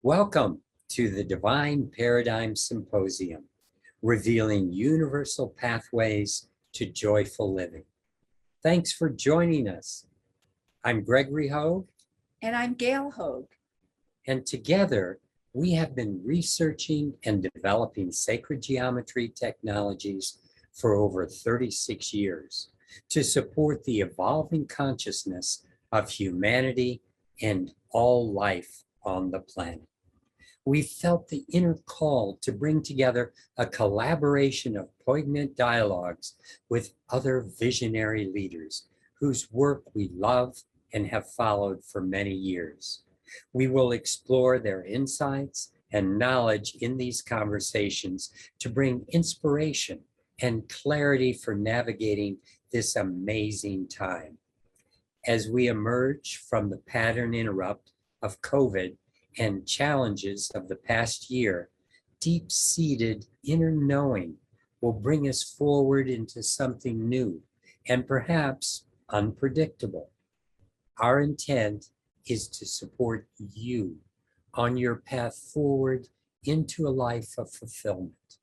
Welcome to the Divine Paradigm Symposium, revealing universal pathways to joyful living. Thanks for joining us. I'm Gregory Hogue. And I'm Gail Hogue. And together, we have been researching and developing sacred geometry technologies for over 36 years to support the evolving consciousness of humanity and all life on the planet. We felt the inner call to bring together a collaboration of poignant dialogues with other visionary leaders whose work we love and have followed for many years. We will explore their insights and knowledge in these conversations to bring inspiration and clarity for navigating this amazing time. As we emerge from the pattern interrupt of COVID and challenges of the past year, deep-seated inner knowing will bring us forward into something new and perhaps unpredictable. Our intent is to support you on your path forward into a life of fulfillment.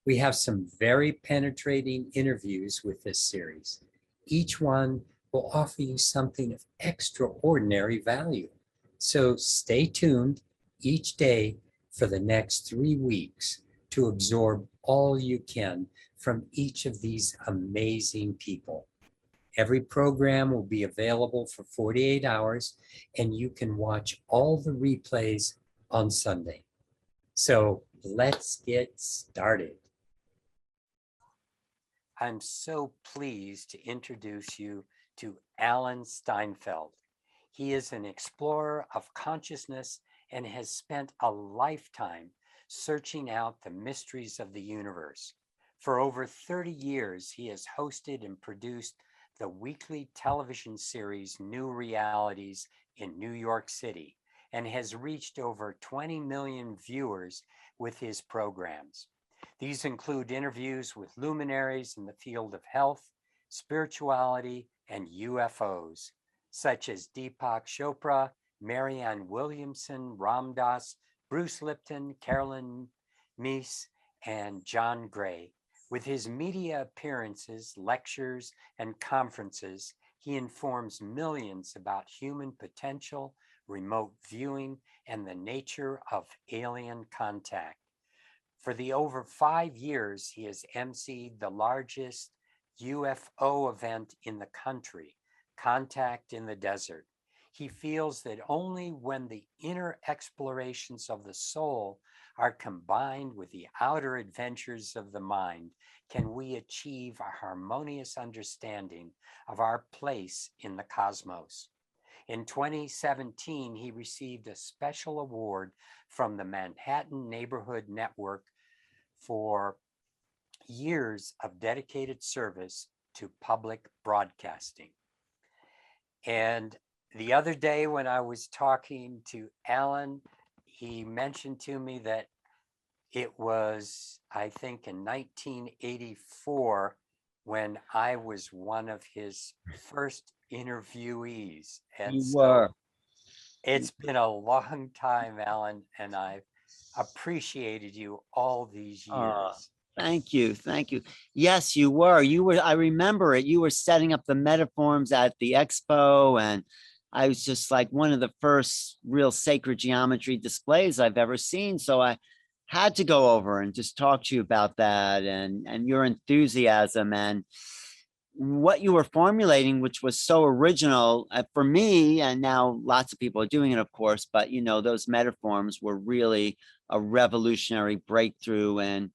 We have some very penetrating interviews with this series. Each one will offer you something of extraordinary value. So stay tuned each day for the next 3 weeks to absorb all you can from each of these amazing people. Every program will be available for 48 hours, and you can watch all the replays on Sunday. So let's get started. I'm so pleased to introduce you to Alan Steinfeld. He is an explorer of consciousness and has spent a lifetime searching out the mysteries of the universe. For over 30 years, he has hosted and produced the weekly television series New Realities in New York City and has reached over 20 million viewers with his programs. These include interviews with luminaries in the field of health, spirituality, and UFOs, such as Deepak Chopra, Marianne Williamson, Ram Dass, Bruce Lipton, Carolyn Meese, and John Gray. With his media appearances, lectures, and conferences, he informs millions about human potential, remote viewing, and the nature of alien contact. For the over 5 years, he has emceed the largest UFO event in the country, Contact in the Desert. He feels that only when the inner explorations of the soul are combined with the outer adventures of the mind can we achieve a harmonious understanding of our place in the cosmos. In 2017, he received a special award from the Manhattan Neighborhood Network for years of dedicated service to public broadcasting. And the other day when I was talking to Alan, he mentioned to me that it was, I think, in 1984 when I was one of his first interviewees. And You were. It's been a long time, Alan, and I've appreciated you all these years. Thank you. Thank you. Yes, you were. I remember it. You were setting up the metaforms at the expo, and I was just like one of the first real sacred geometry displays I've ever seen. So I had to go over and just talk to you about that and your enthusiasm and what you were formulating, which was so original for me. And now lots of people are doing it, of course, but those metaforms were really a revolutionary breakthrough in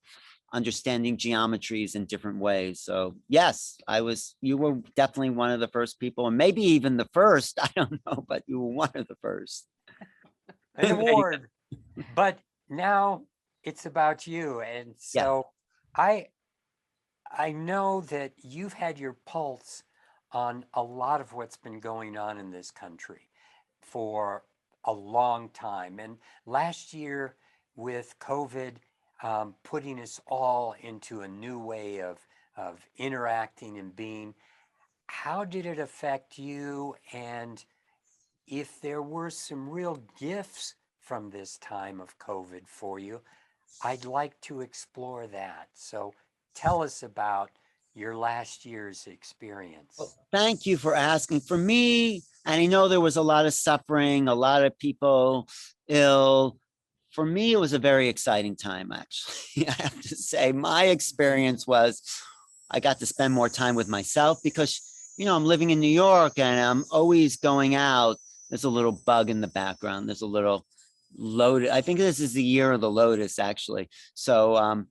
understanding geometries in different ways. So yes, you were definitely one of the first people, and maybe even the first, I don't know, but you were one of the first. An award. But now it's about you. And so yeah. I know that you've had your pulse on a lot of what's been going on in this country for a long time. And last year with COVID, putting us all into a new way of interacting and being, how did it affect you? And if there were some real gifts from this time of COVID for you. I'd like to explore that. So tell us about your last year's experience. Thank you for asking. For me, and I know there was a lot of suffering, a lot of people ill. For me, it was a very exciting time, actually. I have to say, my experience was I got to spend more time with myself because, I'm living in New York and I'm always going out. There's a little bug in the background. There's a little lotus. I think this is the year of the lotus, actually. So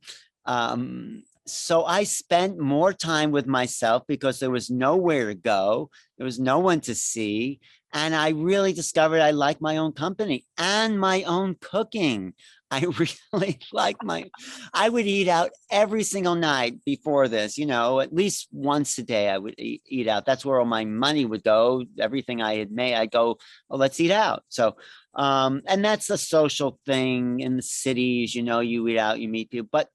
I spent more time with myself because there was nowhere to go. There was no one to see. And I really discovered I like my own company and my own cooking. I really I would eat out every single night before this, at least once a day I would eat out. That's where all my money would go. Everything I had made, I'd go, oh, let's eat out. So, and that's a social thing in the cities, you eat out, you meet people, but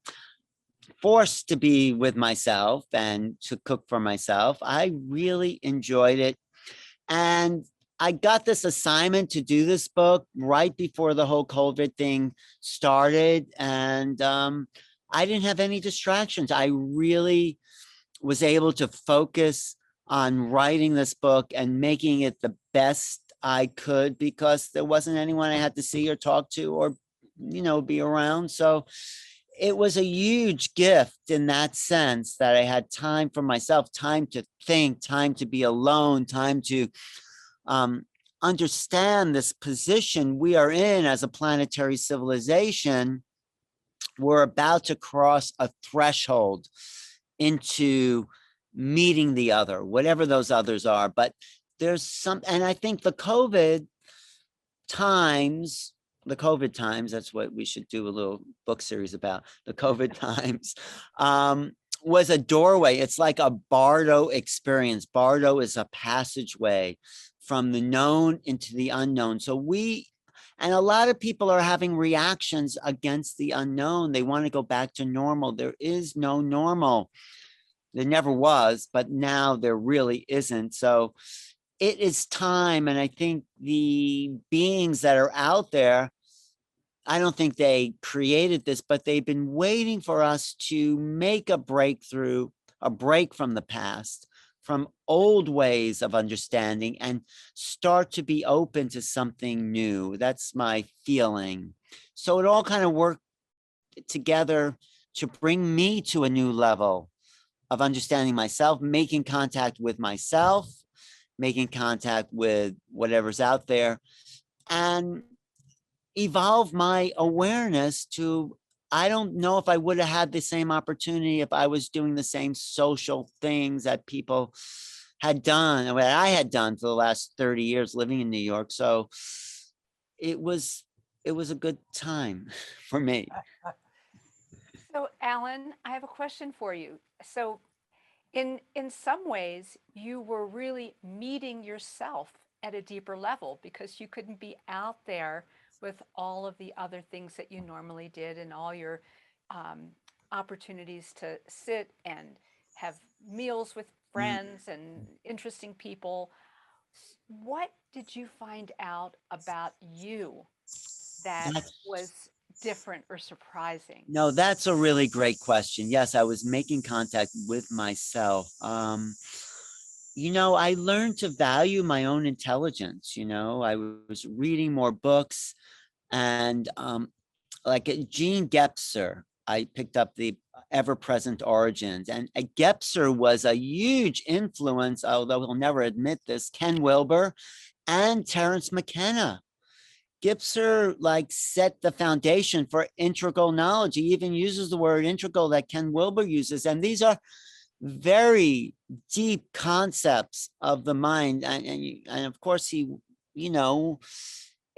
forced to be with myself and to cook for myself. I really enjoyed it. And I got this assignment to do this book right before the whole COVID thing started. And I didn't have any distractions. I really was able to focus on writing this book and making it the best I could because there wasn't anyone I had to see or talk to or, be around. So it was a huge gift in that sense that I had time for myself, time to think, time to be alone, time to understand this position we are in as a planetary civilization. We're about to cross a threshold into meeting the other, whatever those others are. But there's some, and I think the COVID times, that's what we should do a little book series about, the COVID times, was a doorway. It's like a Bardo experience. Bardo is a passageway from the known into the unknown. So and a lot of people are having reactions against the unknown. They want to go back to normal. There is no normal. There never was, but now there really isn't. So it is time. And I think the beings that are out there, I don't think they created this, but they've been waiting for us to make a breakthrough, a break from the past, from old ways of understanding and start to be open to something new. That's my feeling. So it all kind of worked together to bring me to a new level of understanding myself, making contact with myself, making contact with whatever's out there, and evolve my awareness to, I don't know if I would have had the same opportunity if I was doing the same social things that people had done, or what I had done for the last 30 years living in New York. So it was a good time for me. So, Alan, I have a question for you. So, in some ways, you were really meeting yourself at a deeper level because you couldn't be out there with all of the other things that you normally did and all your opportunities to sit and have meals with friends and interesting people. What did you find out about you that was different or surprising? No, that's a really great question. Yes, I was making contact with myself. I learned to value my own intelligence. I was reading more books and like Gene Gebser, I picked up the Ever-Present Origins, and Gebser was a huge influence, although he'll never admit this, Ken Wilber and Terence McKenna. Gebser set the foundation for integral knowledge. He even uses the word integral that Ken Wilber uses. And these are very deep concepts of the mind. And of course, he,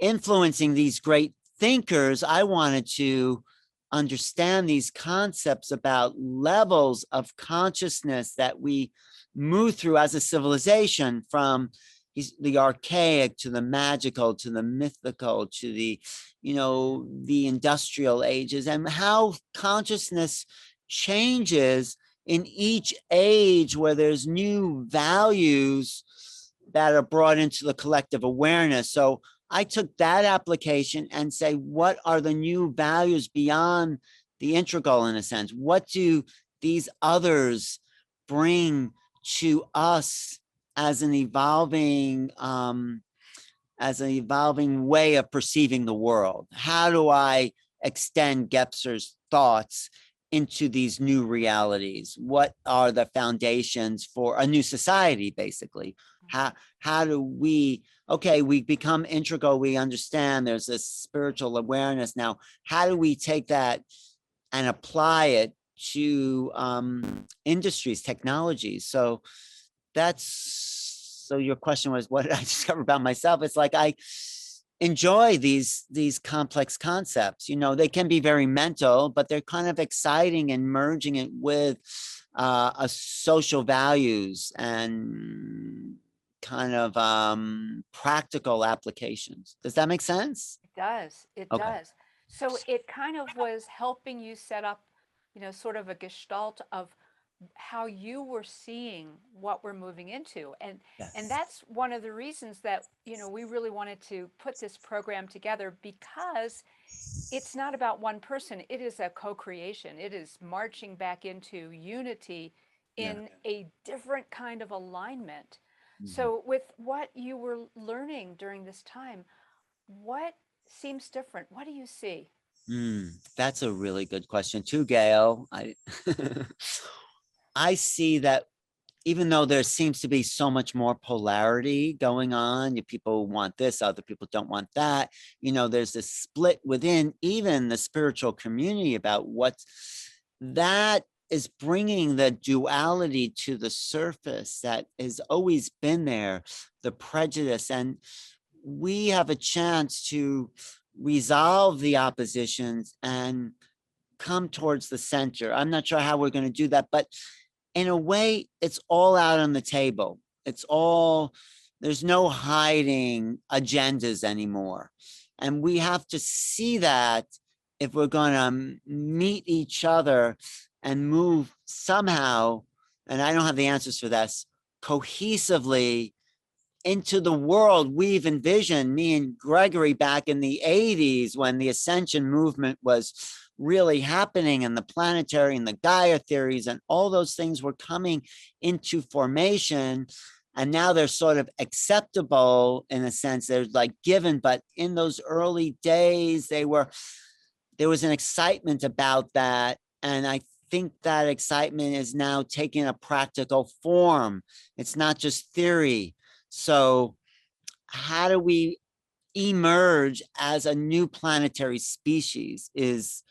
influencing these great thinkers, I wanted to understand these concepts about levels of consciousness that we move through as a civilization, from the archaic to the magical to the mythical to the industrial ages, and how consciousness changes in each age, where there's new values that are brought into the collective awareness. So I took that application and say, what are the new values beyond the integral in a sense? What do these others bring to us as an evolving way of perceiving the world? How do I extend Gebser's thoughts into these new realities? What are the foundations for a new society, basically? How do we, okay, we become integral, we understand there's this spiritual awareness. Now, how do we take that and apply it to industries, technologies? So your question was, what did I discover about myself? It's like I enjoy these complex concepts. You know, they can be very mental, but they're kind of exciting, and merging it with a social values and kind of practical applications. Does that make sense? It does. It Okay. does. So it kind of was helping you set up, sort of a gestalt of how you were seeing what we're moving into. And Yes. that's one of the reasons that, we really wanted to put this program together, because it's not about one person. It is a co-creation. It is marching back into unity Yeah. in a different kind of alignment. Mhm. So with what you were learning during this time, what seems different? What do you see? That's a really good question too, Gail. I see that even though there seems to be so much more polarity going on, people want this, other people don't want that. There's this split within even the spiritual community about what that is bringing the duality to the surface that has always been there, the prejudice. And we have a chance to resolve the oppositions and come towards the center. I'm not sure how we're going to do that, but in a way, it's all out on the table. There's no hiding agendas anymore. And we have to see that if we're going to meet each other and move somehow, and I don't have the answers for this, cohesively into the world we've envisioned, me and Gregory, back in the 80s when the ascension movement was really happening, and the planetary and the Gaia theories and all those things were coming into formation. And now they're sort of acceptable in a sense, they're like given, but in those early days, there was an excitement about that. And I think that excitement is now taking a practical form. It's not just theory. So how do we emerge as a new planetary species is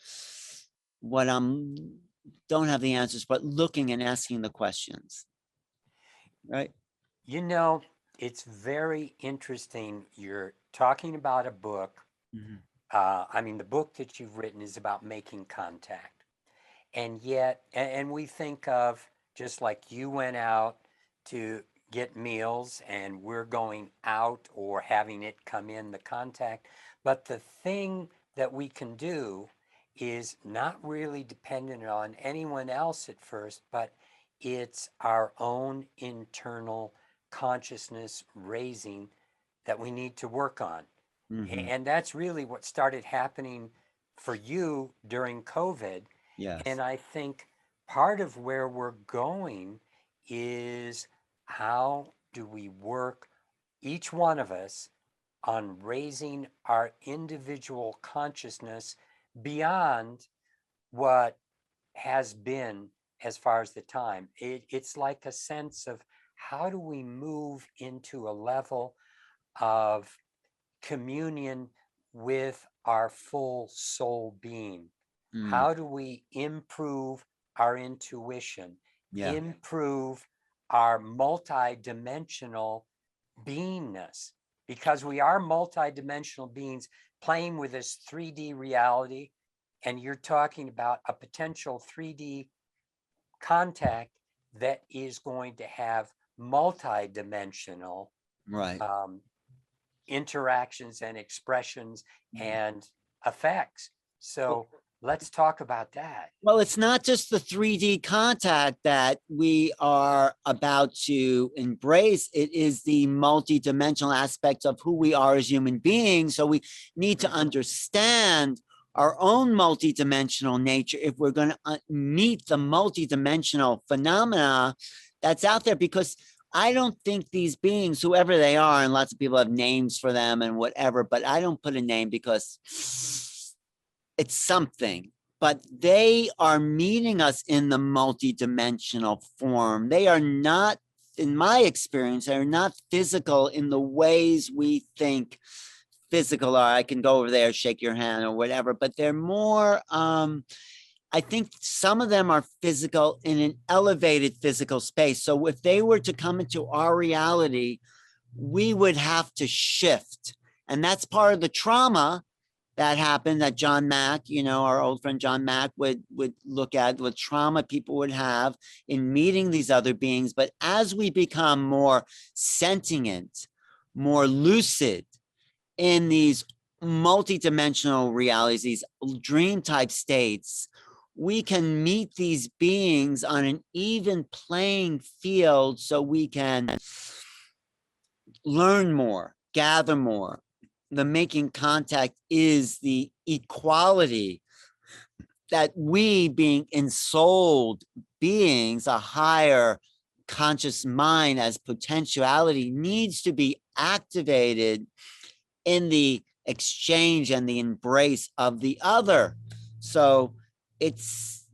what don't have the answers, but looking and asking the questions, right? It's very interesting. You're talking about a book. Mhm. The book that you've written is about making contact. And yet, and we think of, just like you went out to get meals and we're going out or having it come in, the contact. But the thing that we can do is not really dependent on anyone else at first, but it's our own internal consciousness raising that we need to work on. Mhm. And that's really what started happening for you during COVID. Yes. And I think part of where we're going is, how do we work, each one of us, on raising our individual consciousness beyond what has been as far as the time. It's like a sense of, how do we move into a level of communion with our full soul being? Mm. How do we improve our intuition, Yeah. improve our multidimensional beingness? Because we are multidimensional beings playing with this 3D reality, and you're talking about a potential 3D contact that is going to have multidimensional Right. interactions and expressions and effects. So Let's talk about that. Well, it's not just the 3D contact that we are about to embrace. It is the multidimensional aspects of who we are as human beings. So we need to understand our own multidimensional nature if we're going to meet the multidimensional phenomena that's out there. Because I don't think these beings, whoever they are, and lots of people have names for them and whatever, but I don't put a name because it's something. But they are meeting us in the multidimensional form. They are not, in my experience, they're not physical in the ways we think physical are. I can go over there, shake your hand or whatever, but they're more, I think some of them are physical in an elevated physical space. So if they were to come into our reality, we would have to shift. And that's part of the trauma that happened that John Mack, you know, our old friend John Mack would look at, what trauma people would have in meeting these other beings. But as we become more sentient, more lucid in these multidimensional realities, these dream type states, we can meet these beings on an even playing field so we can learn more, gather more. The making contact is the equality that we, being ensouled beings, a higher conscious mind as potentiality, needs to be activated in the exchange and the embrace of the other. So it's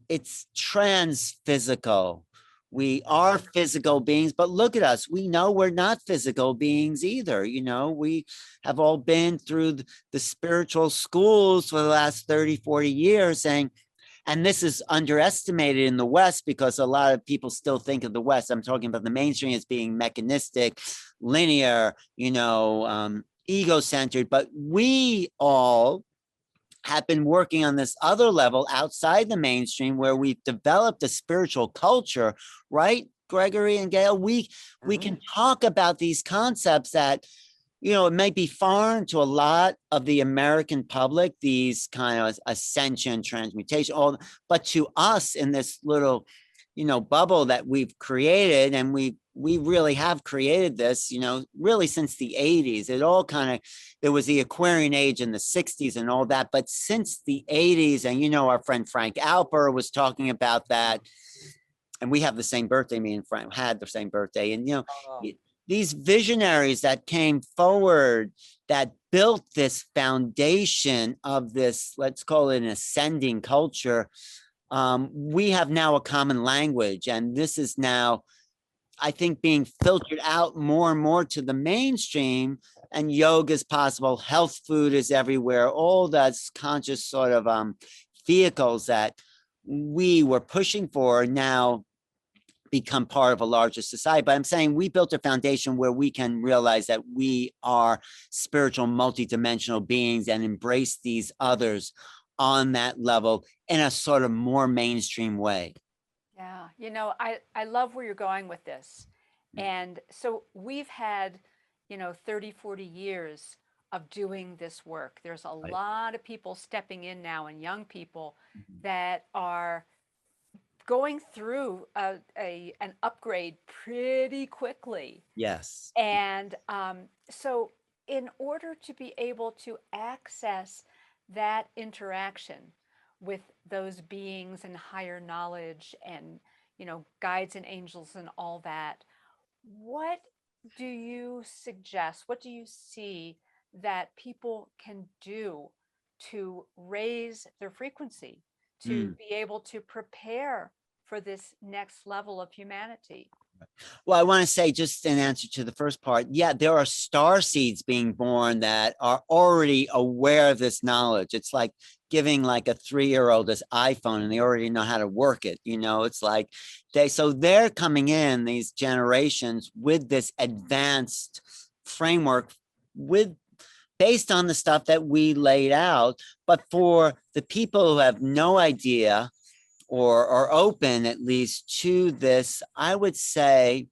trans-physical. We are physical beings, but look at us. We know we're not physical beings either. You know, we have all been through the spiritual schools for the last 30, 40 years saying, and this is underestimated in the West because a lot of people still think of the West. I'm talking about the mainstream as being mechanistic, linear, you know, ego-centered, but we all have been working on this other level outside the mainstream where we've developed a spiritual culture, right, Gregory and Gail? We can talk about these concepts that, you know, it may be foreign to a lot of the American public, these kind of ascension, transmutation, all, but to us in this little, you know, bubble that we've created, and we really have created this, you know, really since the 80s. It all kind of, there was the Aquarian age in the 60s and all that, but since the 80s, and you know, our friend Frank Alper was talking about that, and we have the same birthday, me and Frank had the same birthday, and you know, these visionaries that came forward that built this foundation of this, let's call it an ascending culture, we have now a common language, and this is now, I think, being filtered out more and more to the mainstream, and yoga is possible, health food is everywhere, all that's conscious sort of vehicles that we were pushing for now become part of a larger society. But I'm saying we built a foundation where we can realize that we are spiritual multidimensional beings and embrace these others on that level in a sort of more mainstream way. Yeah, you know, I love where you're going with this. And so we've had, you know, 30, 40 years of doing this work. There's a lot of people stepping in now, and young people that are going through an upgrade pretty quickly. Yes. And so in order to be able to access that interaction with those beings and higher knowledge and, you know, guides and angels and all that, what do you suggest? What do you see that people can do to raise their frequency, to be able to prepare for this next level of humanity? Well, I want to say, just in answer to the first part, yeah, there are star seeds being born that are already aware of this knowledge. It's like giving like a 3-year-old this iPhone and they already know how to work it. You know, it's like they're coming in, these generations, with this advanced framework based on the stuff that we laid out. But for the people who have no idea, or are open at least to this, I would say,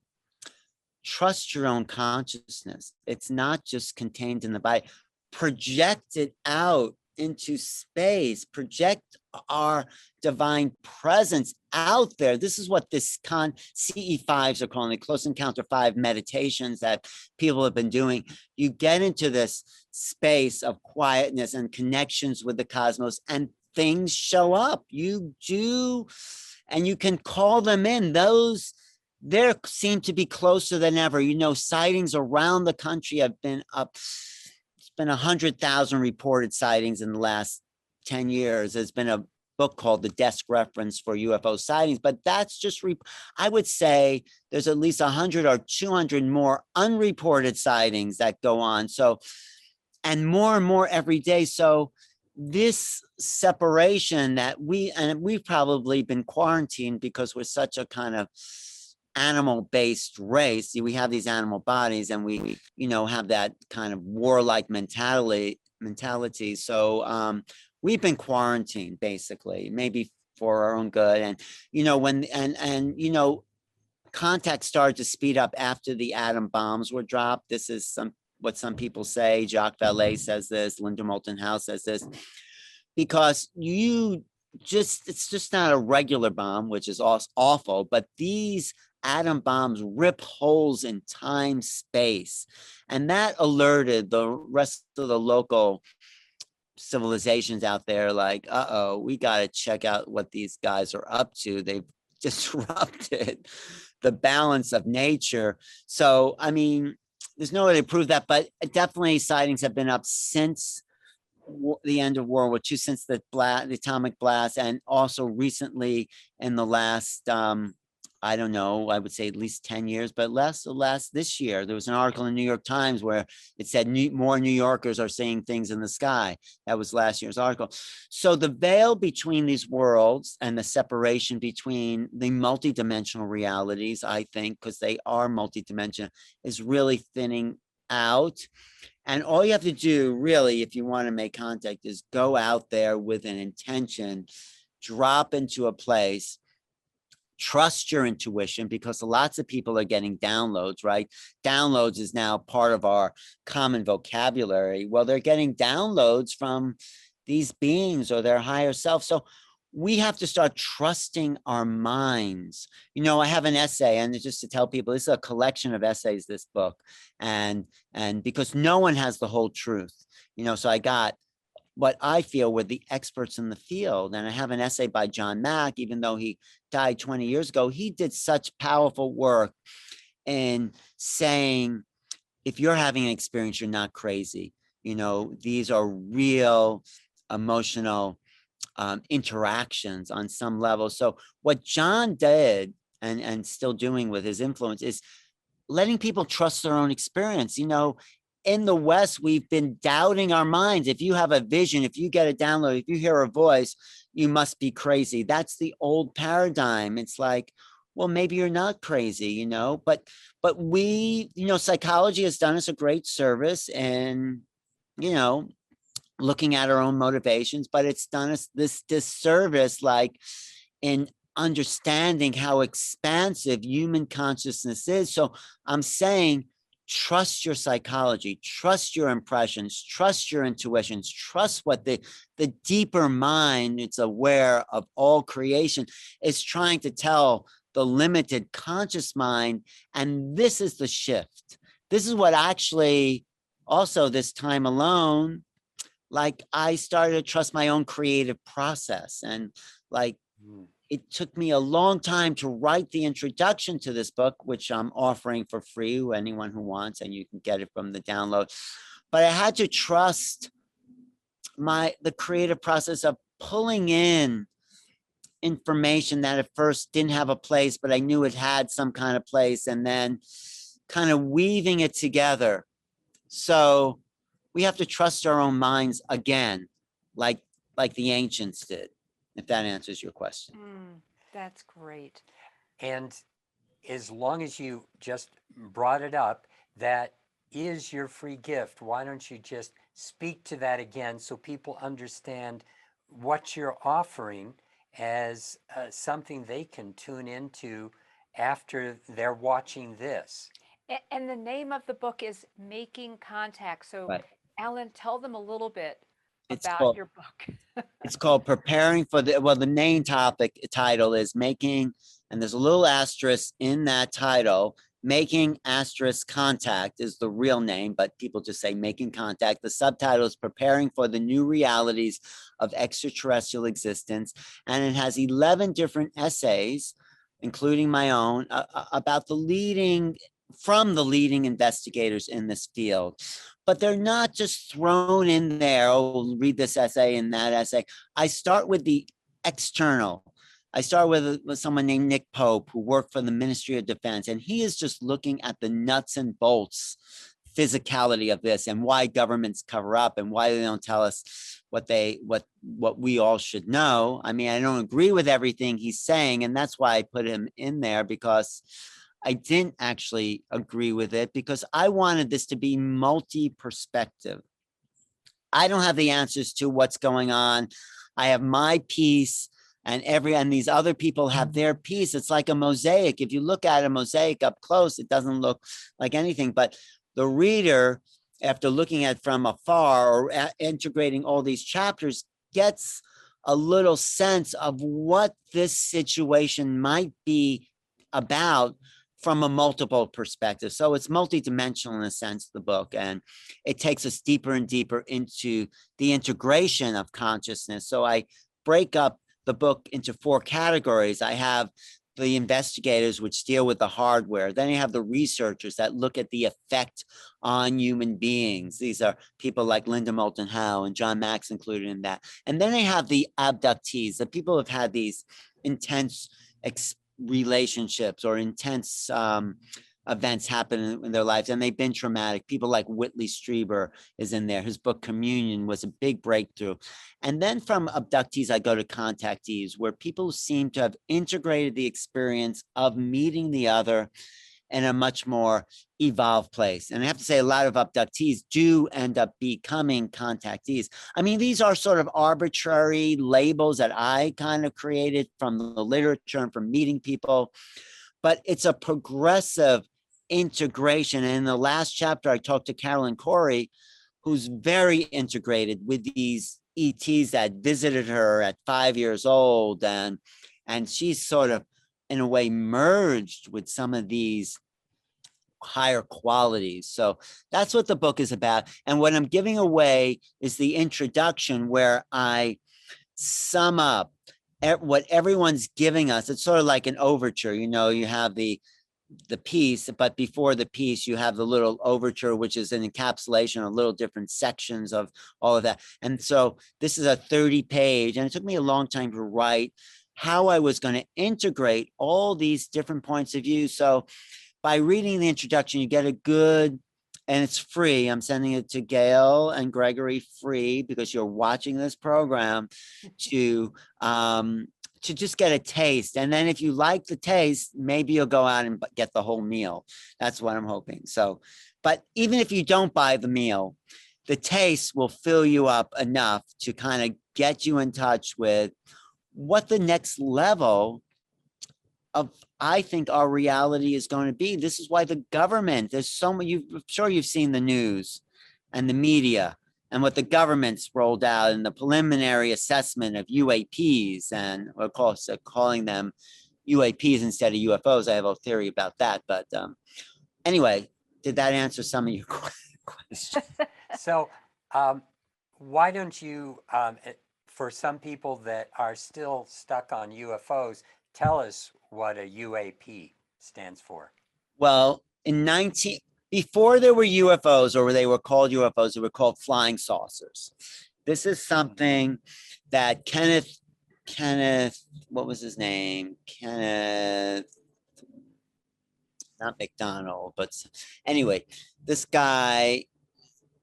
trust your own consciousness. It's not just contained in the body. Project it out into space, project our divine presence out there. This is what this CE5s are calling it, Close Encounter 5 meditations that people have been doing. You get into this space of quietness and connections with the cosmos, and things show up. You do, and you can call them in. Those there seem to be closer than ever. You know, sightings around the country have been up. It's been 100,000 reported sightings in the last 10 years. There's been a book called The Desk Reference for UFO Sightings, but that's just, I would say there's at least 100 or 200 more unreported sightings that go on. So, and more every day. So this separation that we've probably been quarantined because we're such a kind of animal-based race. We have these animal bodies, and we have that kind of warlike mentality. So we've been quarantined, basically, maybe for our own good. And when contact started to speed up after the atom bombs were dropped. This is what some people say. Jacques Vallée says this, Linda Moulton Howe says this, because it's just not a regular bomb, which is awful, but these atom bombs rip holes in time, space. And that alerted the rest of the local civilizations out there, like, uh-oh, we got to check out what these guys are up to. They've disrupted the balance of nature. So, I mean, there's no way to prove that, but definitely sightings have been up since the end of World War II, since the atomic blast, and also recently in the last, I don't know, I would say at least 10 years, but last this year, there was an article in the New York Times where it said more New Yorkers are seeing things in the sky. That was last year's article. So the veil between these worlds and the separation between the multidimensional realities, I think, because they are multidimensional, is really thinning out. And all you have to do, really, if you want to make contact, is go out there with an intention, drop into a place, trust your intuition, because lots of people are getting downloads, right? Downloads is now part of our common vocabulary. Well, they're getting downloads from these beings or their higher self. So we have to start trusting our minds. I have an essay, and just to tell people, this is a collection of essays, this book, and because no one has the whole truth, so I got what I feel were the experts in the field. And I have an essay by John Mack, even though he died 20 years ago. He did such powerful work in saying, if you're having an experience, you're not crazy. These are real emotional interactions on some level. So what John did, and still doing with his influence, is letting people trust their own experience. In the West, we've been doubting our minds. If you have a vision, if you get a download, if you hear a voice, you must be crazy. That's the old paradigm. It's like, well, maybe you're not crazy, but we, psychology has done us a great service, and, looking at our own motivations, but it's done us this disservice, like in understanding how expansive human consciousness is. So I'm saying, trust your psychology, trust your impressions, trust your intuitions, trust what the deeper mind, it's aware of all creation, is trying to tell the limited conscious mind. And this is the shift. This is what actually, also this time alone, like, I started to trust my own creative process. And like, it took me a long time to write the introduction to this book, which I'm offering for free to anyone who wants, and you can get it from the download. But I had to trust the creative process of pulling in information that at first didn't have a place, but I knew it had some kind of place, and then kind of weaving it together. So we have to trust our own minds again, like the ancients did, if that answers your question. That's great. And as long as you just brought it up, that is your free gift. Why don't you just speak to that again so people understand what you're offering as something they can tune into after they're watching this? And the name of the book is Making Contact. So, Right. Alan, tell them a little bit It's about called your book. it's called Preparing for the, well, the main title is Making, and there's a little asterisk in that title. Making asterisk Contact is the real name, but people just say Making Contact. The subtitle is Preparing for the New Realities of Extraterrestrial Existence. And it has 11 different essays, including my own, about the leading investigators in this field. But they're not just thrown in there, oh, read this essay and that essay. I start with the external. I start with someone named Nick Pope, who worked for the Ministry of Defense, and he is just looking at the nuts and bolts physicality of this and why governments cover up and why they don't tell us what we all should know. I mean, I don't agree with everything he's saying, and that's why I put him in there, because I didn't actually agree with it, because I wanted this to be multi-perspective. I don't have the answers to what's going on. I have my piece, and these other people have their piece. It's like a mosaic. If you look at a mosaic up close, it doesn't look like anything, but the reader, after looking at it from afar or integrating all these chapters, gets a little sense of what this situation might be about from a multiple perspective. So it's multidimensional in a sense, the book, and it takes us deeper and deeper into the integration of consciousness. So I break up the book into 4 categories. I have the investigators, which deal with the hardware. Then you have the researchers that look at the effect on human beings. These are people like Linda Moulton Howe and John Max included in that. And then they have the abductees, the people who've had these intense relationships or intense events happen in their lives, and they've been traumatic. People like Whitley Strieber is in there. His book Communion was a big breakthrough. And then from abductees, I go to contactees, where people seem to have integrated the experience of meeting the other in a much more evolved place. And I have to say, a lot of abductees do end up becoming contactees. I mean, these are sort of arbitrary labels that I kind of created from the literature and from meeting people, but it's a progressive integration. And in the last chapter, I talked to Carolyn Corey, who's very integrated with these ETs that visited her at 5 years old. And she's sort of, in a way, merged with some of these higher qualities. So that's what the book is about. And what I'm giving away is the introduction, where I sum up what everyone's giving us. It's sort of like an overture. You know, you have the piece, but before the piece, you have the little overture, which is an encapsulation of little different sections of all of that. And so this is a 30-page, and it took me a long time to write how I was going to integrate all these different points of view. So by reading the introduction, you get a good, and it's free. I'm sending it to Gail and Gregory free, because you're watching this program, to just get a taste. And then if you like the taste, maybe you'll go out and get the whole meal. That's what I'm hoping. So, but even if you don't buy the meal, the taste will fill you up enough to kind of get you in touch with what the next level of, I think, our reality is going to be. This is why the government, there's so many, I'm sure you've seen the news and the media and what the government's rolled out and the preliminary assessment of UAPs, and of course calling them UAPs instead of UFOs. I have a theory about that, but anyway, did that answer some of your questions? So why don't you, for some people that are still stuck on UFOs, tell us what a UAP stands for. Well, before there were UFOs, or they were called UFOs, they were called flying saucers. This is something that Kenneth, what was his name? Kenneth, not McDonald, but anyway, this guy,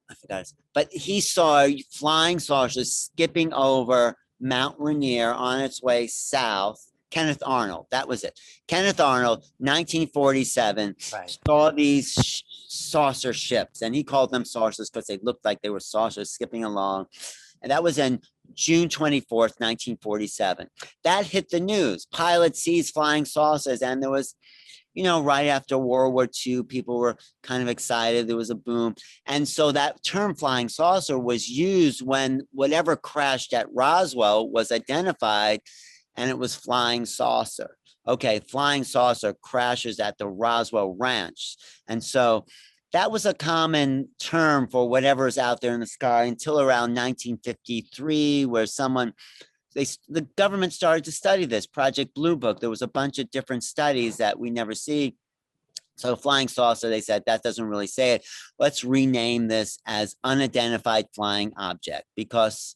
I forgot, but he saw flying saucers skipping over Mount Rainier on its way south. Kenneth Arnold, that was it. Kenneth Arnold, 1947, Right. saw these saucer ships, and he called them saucers because they looked like they were saucers skipping along. And that was in June 24th, 1947. That hit the news. Pilot sees flying saucers, and there was right after World War II, people were kind of excited. There was a boom. And so that term flying saucer was used when whatever crashed at Roswell was identified, and it was flying saucer. Okay, flying saucer crashes at the Roswell Ranch. And so that was a common term for whatever's out there in the sky until around 1953, where the government started to study this. Project Blue Book, there was a bunch of different studies that we never see. So flying saucer, they said, that doesn't really say it. Let's rename this as unidentified flying object, because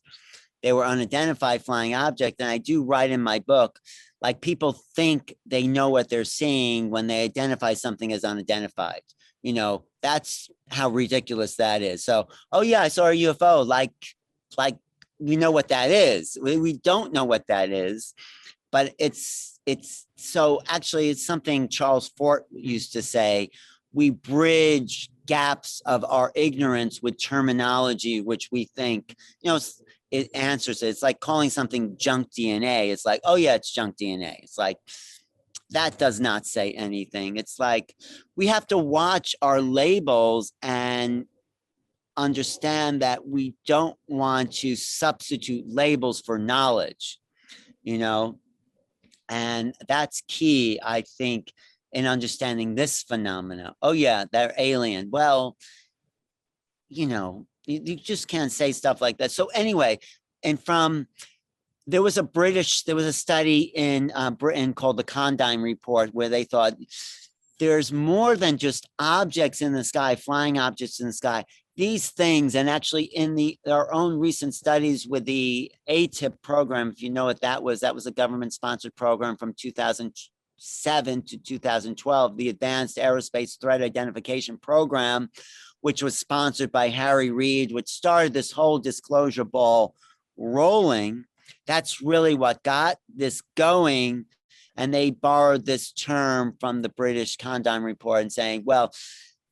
they were unidentified flying object. And I do write in my book, like, people think they know what they're seeing when they identify something as unidentified. That's how ridiculous that is. So, oh yeah, I saw a UFO. Like we know what that is. We don't know what that is, but it's so actually it's something Charles Fort used to say. We bridge gaps of our ignorance with terminology, which we think, it answers it. It's like calling something junk DNA. It's like, oh yeah, it's junk DNA. It's like, that does not say anything. It's like, we have to watch our labels and understand that we don't want to substitute labels for knowledge, and that's key, I think, in understanding this phenomena. Oh yeah, they're alien. Well, you just can't say stuff like that. So anyway, and there was a study in Britain called the Condine Report, where they thought there's more than just objects in the sky, flying objects in the sky. These things, and actually in our own recent studies with the ATIP program, if you know what that was a government-sponsored program from 2007 to 2012, the Advanced Aerospace Threat Identification Program, which was sponsored by Harry Reid, which started this whole disclosure ball rolling. That's really what got this going. And they borrowed this term from the British Condine Report and saying, well,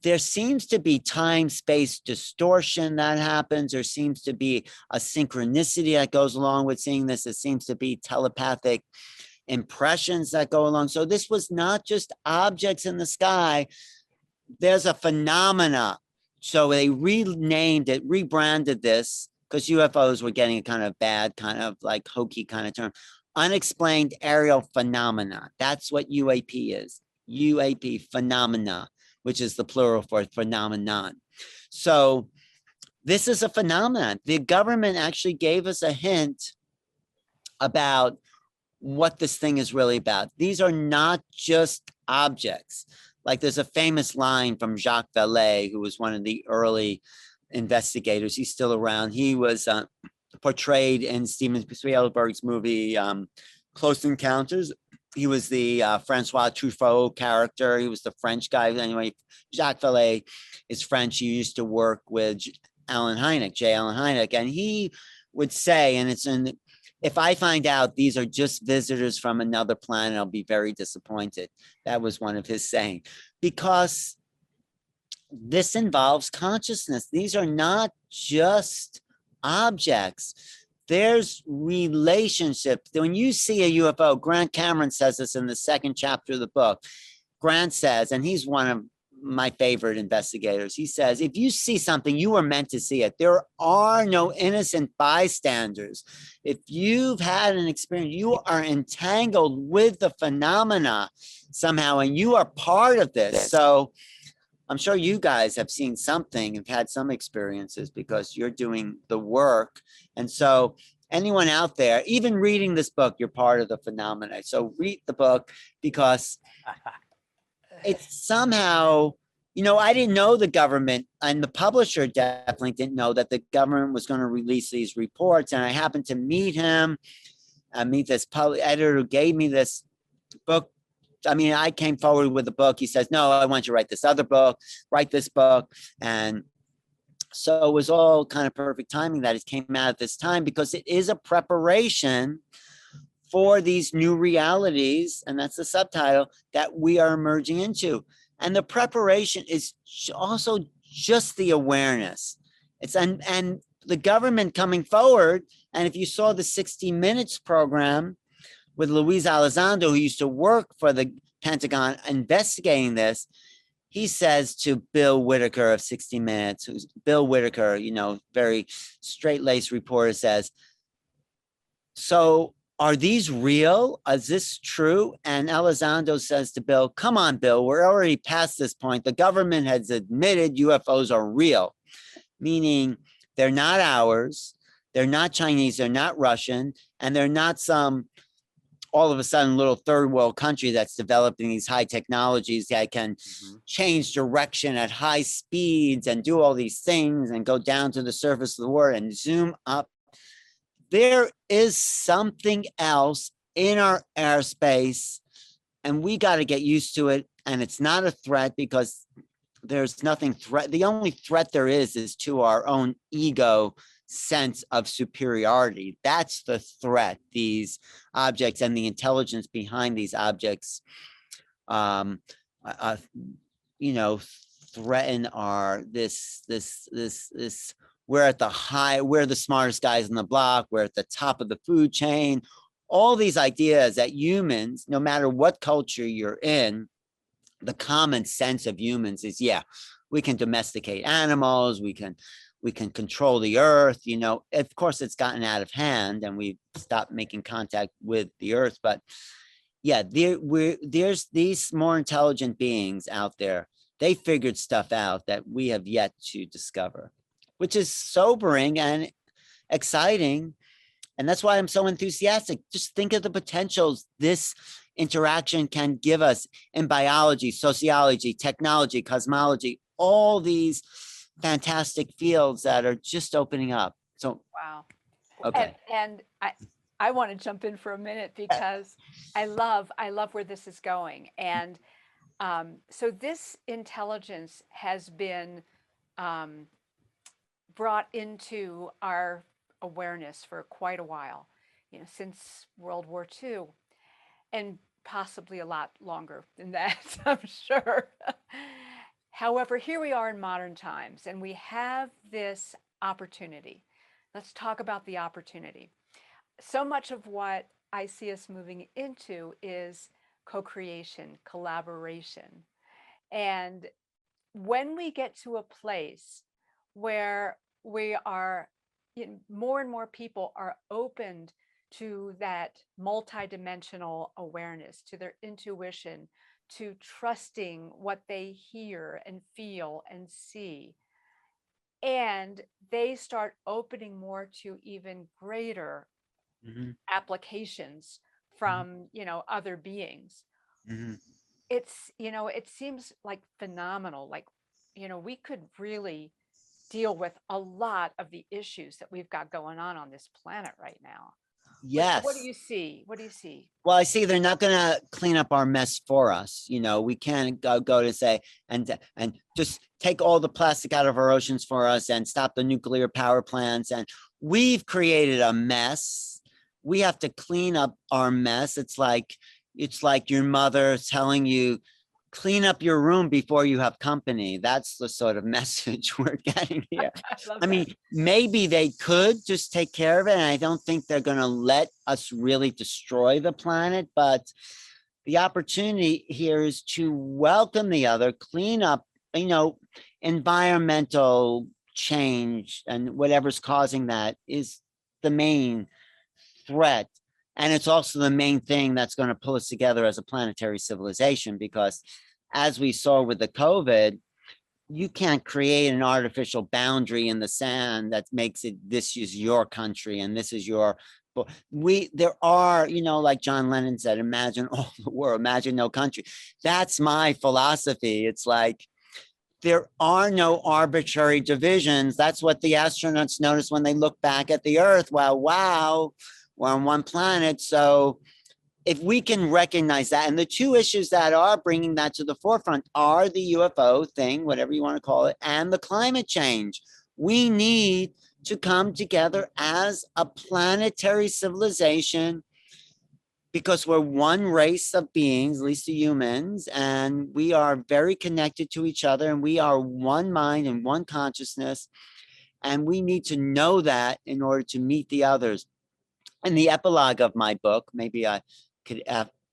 there seems to be time-space distortion that happens. There seems to be a synchronicity that goes along with seeing this. It seems to be telepathic impressions that go along. So this was not just objects in the sky. There's a phenomena. So they renamed it, rebranded this, because UFOs were getting a kind of bad, kind of like hokey kind of term. Unexplained aerial phenomena. That's what UAP is. UAP, phenomena, which is the plural for phenomenon. So this is a phenomenon. The government actually gave us a hint about what this thing is really about. These are not just objects. Like, there's a famous line from Jacques Vallée, who was one of the early investigators. He's still around. He was portrayed in Steven Spielberg's movie Close Encounters. He was the Francois Truffaut character. He was the French guy. Anyway, Jacques Vallée is French. He used to work with J. Allen Hynek, and he would say, and if I find out these are just visitors from another planet, I'll be very disappointed. That was one of his saying, because this involves consciousness. These are not just objects. There's relationships. When you see a UFO, Grant Cameron says this in the second chapter of the book. Grant says, and he's one of my favorite investigators, he says, if you see something, you were meant to see it. There are no innocent bystanders. If you've had an experience, you are entangled with the phenomena somehow, and you are part of this. So I'm sure you guys have seen something, have had some experiences, because you're doing the work. And so anyone out there, even reading this book, you're part of the phenomena. So read the book, because it's somehow, I didn't know the government, and the publisher definitely didn't know that the government was going to release these reports. And I happened to meet him, meet this editor who gave me this book. I mean, I came forward with the book. He says, no, I want you to write this other book, write this book. And so it was all kind of perfect timing that it came out at this time, because it is a preparation for these new realities. And that's the subtitle, that we are emerging into. And the preparation is also just the awareness. And the government coming forward. And if you saw the 60 Minutes program, with Luis Elizondo, who used to work for the Pentagon investigating this. He says to Bill Whitaker of 60 Minutes, who's Bill Whitaker, very straight-laced reporter, says, so are these real? Is this true? And Elizondo says to Bill, come on, Bill, we're already past this point. The government has admitted UFOs are real, meaning they're not ours, they're not Chinese, they're not Russian, and they're not some all of a sudden little third world country that's developing these high technologies that can change direction at high speeds and do all these things and go down to the surface of the water and zoom up. There is something else in our airspace, and we got to get used to it. And it's not a threat because there's nothing the only threat there is to our own ego sense of superiority. That's the threat. These objects and the intelligence behind these objects, threaten our this. We're the smartest guys on the block. We're at the top of the food chain. All these ideas that humans, no matter what culture you're in, the common sense of humans is, yeah, we can domesticate animals. We can control the earth. Of course, it's gotten out of hand and we've stopped making contact with the earth. But yeah, there's these more intelligent beings out there. They figured stuff out that we have yet to discover, which is sobering and exciting. And that's why I'm so enthusiastic. Just think of the potentials this interaction can give us in biology, sociology, technology, cosmology, all these fantastic fields that are just opening up. So, wow. Okay. And I want to jump in for a minute because I love where this is going. And so this intelligence has been brought into our awareness for quite a while, since World War II, and possibly a lot longer than that, I'm sure. However, here we are in modern times, and we have this opportunity. Let's talk about the opportunity. So much of what I see us moving into is co-creation, collaboration. And when we get to a place where we are, more and more people are opened to that multidimensional awareness, to their intuition, to trusting what they hear and feel and see. And they start opening more to even greater applications from, other beings. It's, it seems like phenomenal. Like, we could really deal with a lot of the issues that we've got going on this planet right now. Yes. What do you see? What do you see? Well, I see they're not going to clean up our mess for us. We can't go to say and just take all the plastic out of our oceans for us and stop the nuclear power plants. And we've created a mess. We have to clean up our mess. It's like your mother telling you, clean up your room before you have company. That's the sort of message we're getting here. I mean, maybe they could just take care of it. And I don't think they're going to let us really destroy the planet. But the opportunity here is to welcome the other, clean up, environmental change and whatever's causing that is the main threat. And it's also the main thing that's going to pull us together as a planetary civilization, because as we saw with the COVID, you can't create an artificial boundary in the sand that makes it, this is your country and this is your, there are, like John Lennon said, imagine all the world, imagine no country. That's my philosophy. It's like, there are no arbitrary divisions. That's what the astronauts notice when they look back at the Earth. Well, wow, we're on one planet. So if we can recognize that, and the two issues that are bringing that to the forefront are the UFO thing, whatever you want to call it, and the climate change. We need to come together as a planetary civilization because we're one race of beings, at least the humans, and we are very connected to each other, and we are one mind and one consciousness, and we need to know that in order to meet the others. in the epilogue of my book, maybe I could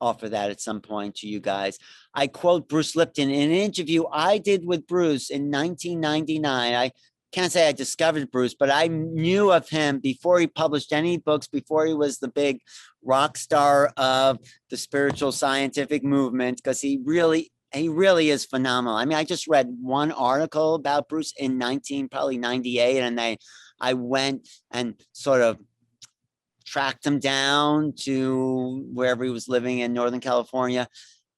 offer that at some point to you guys. I quote Bruce Lipton in an interview I did with Bruce in 1999. I can't say I discovered Bruce, but I knew of him before he published any books, before he was the big rock star of the spiritual scientific movement, because he really is phenomenal. I mean, I just read one article about Bruce in probably 98, and I went and sort of tracked him down to wherever he was living in Northern California.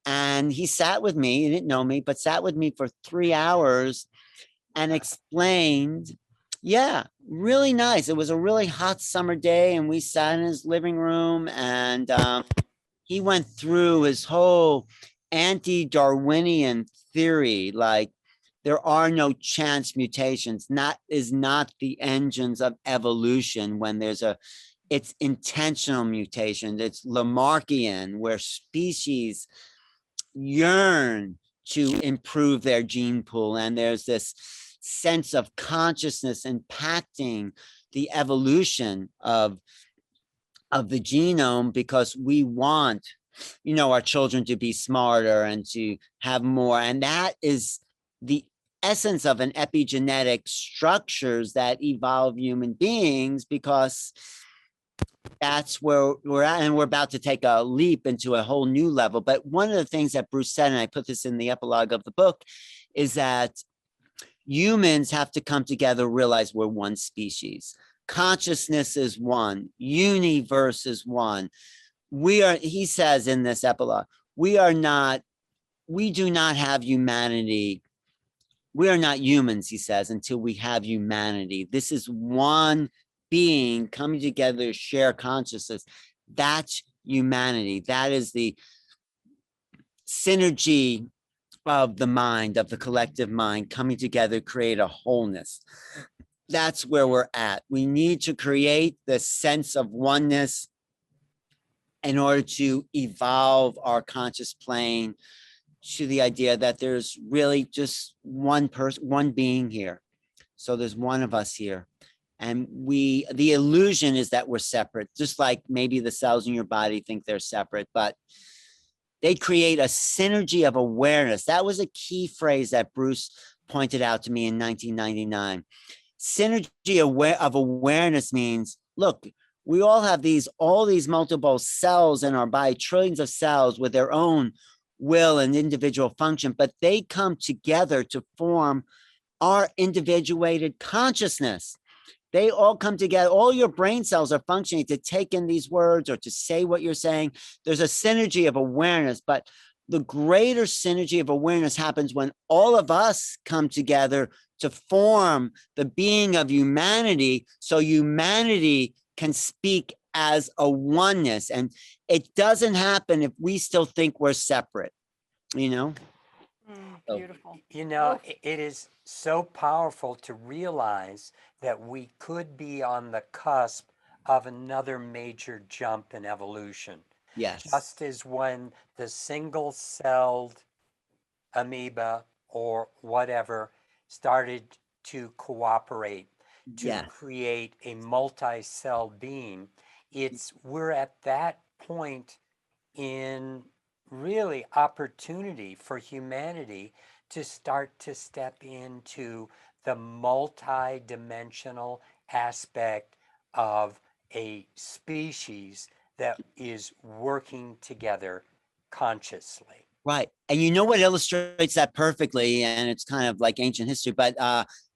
And he sat with me, he didn't know me, but sat with me for 3 hours and explained, yeah, really nice. It was a really hot summer day, and we sat in his living room, and he went through his whole anti-Darwinian theory, like there are no chance mutations. That is not the engines of evolution. When it's intentional mutation. It's Lamarckian, where species yearn to improve their gene pool, and there's this sense of consciousness impacting the evolution of the genome, because we want, our children to be smarter and to have more. And that is the essence of an epigenetic structures that evolve human beings, because that's where we're at, and we're about to take a leap into a whole new level. But one of the things that Bruce said, and I put this in the epilogue of the book, is that humans have to come together, realize we're one species. Consciousness is one, universe is one. He says in this epilogue, we do not have humanity. We are not humans, he says, until we have humanity. This is one being coming together to share consciousness. That's humanity. That is the synergy of the mind, of the collective mind, coming together, create a wholeness. That's where we're at. We need to create the sense of oneness in order to evolve our conscious plane to the idea that there's really just one person, one being here. So there's one of us here. And the illusion is that we're separate, just like maybe the cells in your body think they're separate, but they create a synergy of awareness. That was a key phrase that Bruce pointed out to me in 1999. Synergy of awareness means, look, we all have all these multiple cells in our body, trillions of cells with their own will and individual function, but they come together to form our individuated consciousness. They all come together. All your brain cells are functioning to take in these words or to say what you're saying. There's a synergy of awareness, but the greater synergy of awareness happens when all of us come together to form the being of humanity, so humanity can speak as a oneness. And it doesn't happen if we still think we're separate, Beautiful. It is so powerful to realize that we could be on the cusp of another major jump in evolution. Yes. Just as when the single-celled amoeba or whatever started to cooperate to create a multi-cell being, we're at that point in really opportunity for humanity to start to step into the multi-dimensional aspect of a species that is working together consciously. Right. And you know what illustrates that perfectly, and it's kind of like ancient history, but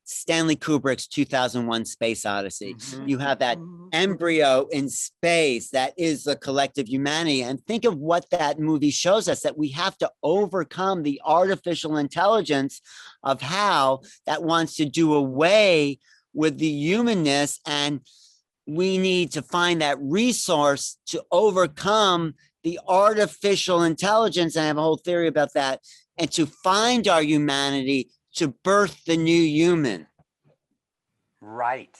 Stanley Kubrick's 2001 Space Odyssey. You have that embryo in space that is the collective humanity. And think of what that movie shows us, that we have to overcome the artificial intelligence of how that wants to do away with the humanness. And we need to find that resource to overcome the artificial intelligence. And I have a whole theory about that. And to find our humanity, to birth the new human. Right.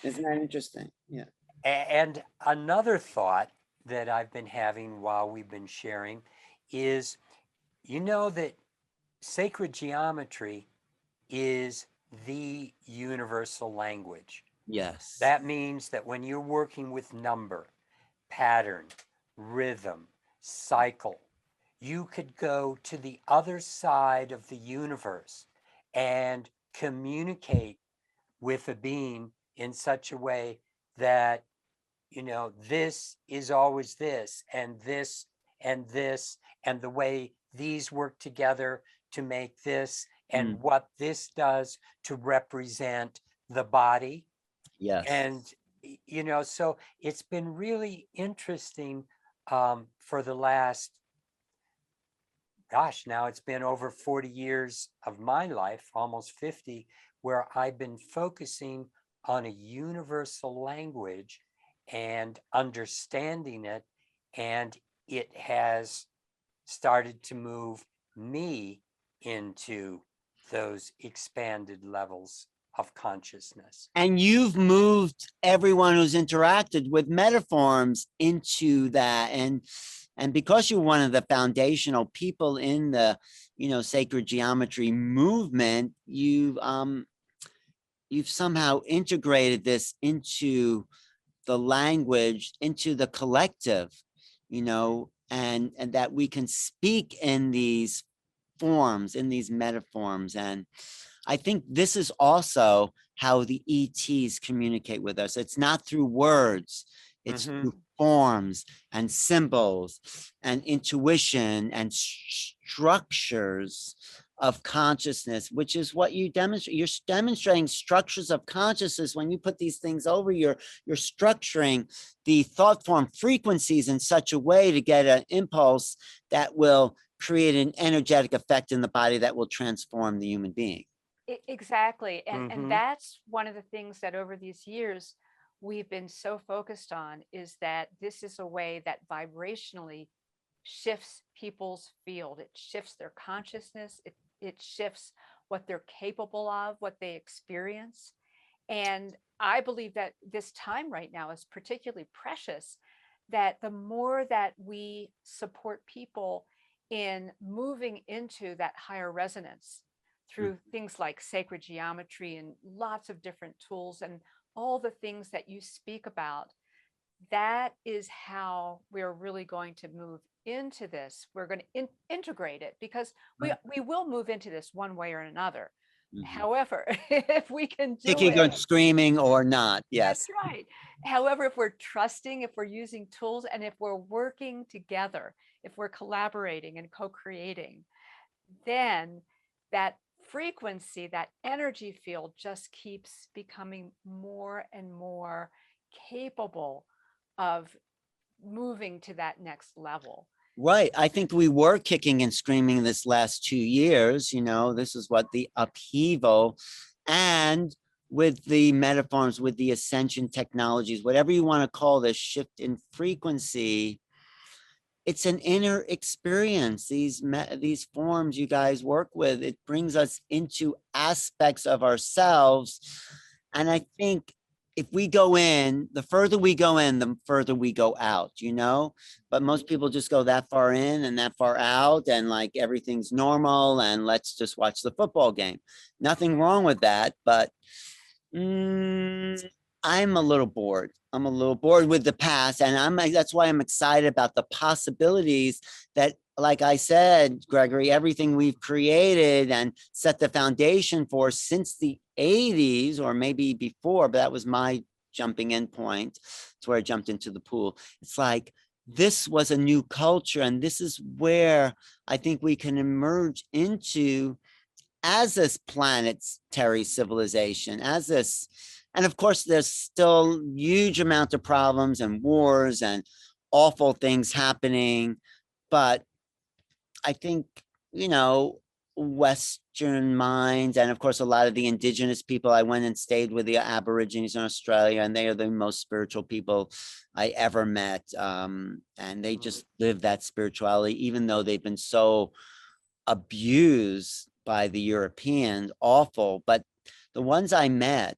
Isn't that interesting? Yeah. And another thought that I've been having while we've been sharing is, that sacred geometry is the universal language. Yes. That means that when you're working with number, pattern, rhythm, cycle. You could go to the other side of the universe and communicate with a being in such a way that, this is always this, and this, and this, and the way these work together to make this, and Mm, what this does to represent the body. yes. And, so it's been really interesting for the last, gosh, now it's been over 40 years of my life, almost 50, where I've been focusing on a universal language and understanding it. And it has started to move me into those expanded levels of consciousness. And you've moved everyone who's interacted with metaforms into that. And because you're one of the foundational people in the, sacred geometry movement, you've somehow integrated this into the language, into the collective, and that we can speak in these forms, in these metaforms. And I think this is also how the ETs communicate with us. It's not through words, it's Mm-hmm. through forms and symbols and intuition and structures of consciousness, which is what you demonstrate. You're demonstrating structures of consciousness. When you put these things over, you're structuring the thought form frequencies in such a way to get an impulse that will create an energetic effect in the body that will transform the human being. Exactly. And Mm-hmm. that's one of the things that over these years we've been so focused on, is that this is a way that vibrationally shifts people's field. It shifts their consciousness. It shifts what they're capable of, what they experience. And I believe that this time right now is particularly precious, that the more that we support people in moving into that higher resonance through things like sacred geometry and lots of different tools and all the things that you speak about, that is how we're really going to move into this. We're going to integrate it, because we will move into this one way or another. However, if we can do Kicking it, and screaming or not, yes. that's right. However, if we're trusting, if we're using tools, and if we're working together, if we're collaborating and co-creating, then that frequency, that energy field just keeps becoming more and more capable of moving to that next level. Right. I think we were kicking and screaming this last 2 years. This is what the upheaval, and with the metaforms, with the ascension technologies, whatever you want to call this shift in frequency, it's an inner experience. These forms you guys work with, it brings us into aspects of ourselves. And I think if we go in, the further we go in, the further we go out, but most people just go that far in and that far out, and like everything's normal and let's just watch the football game. Nothing wrong with that, but I'm a little bored. I'm a little bored with the past, and that's why I'm excited about the possibilities that, like I said, Gregory, everything we've created and set the foundation for since the 80s, or maybe before, but that was my jumping in point. It's where I jumped into the pool. It's like this was a new culture, and this is where I think we can emerge into as this planetary civilization, as this. And of course, there's still huge amount of problems and wars and awful things happening. But I think, Western minds, and of course, a lot of the indigenous people, I went and stayed with the Aborigines in Australia, and they are the most spiritual people I ever met. And they just live that spirituality, even though they've been so abused by the Europeans, awful. But the ones I met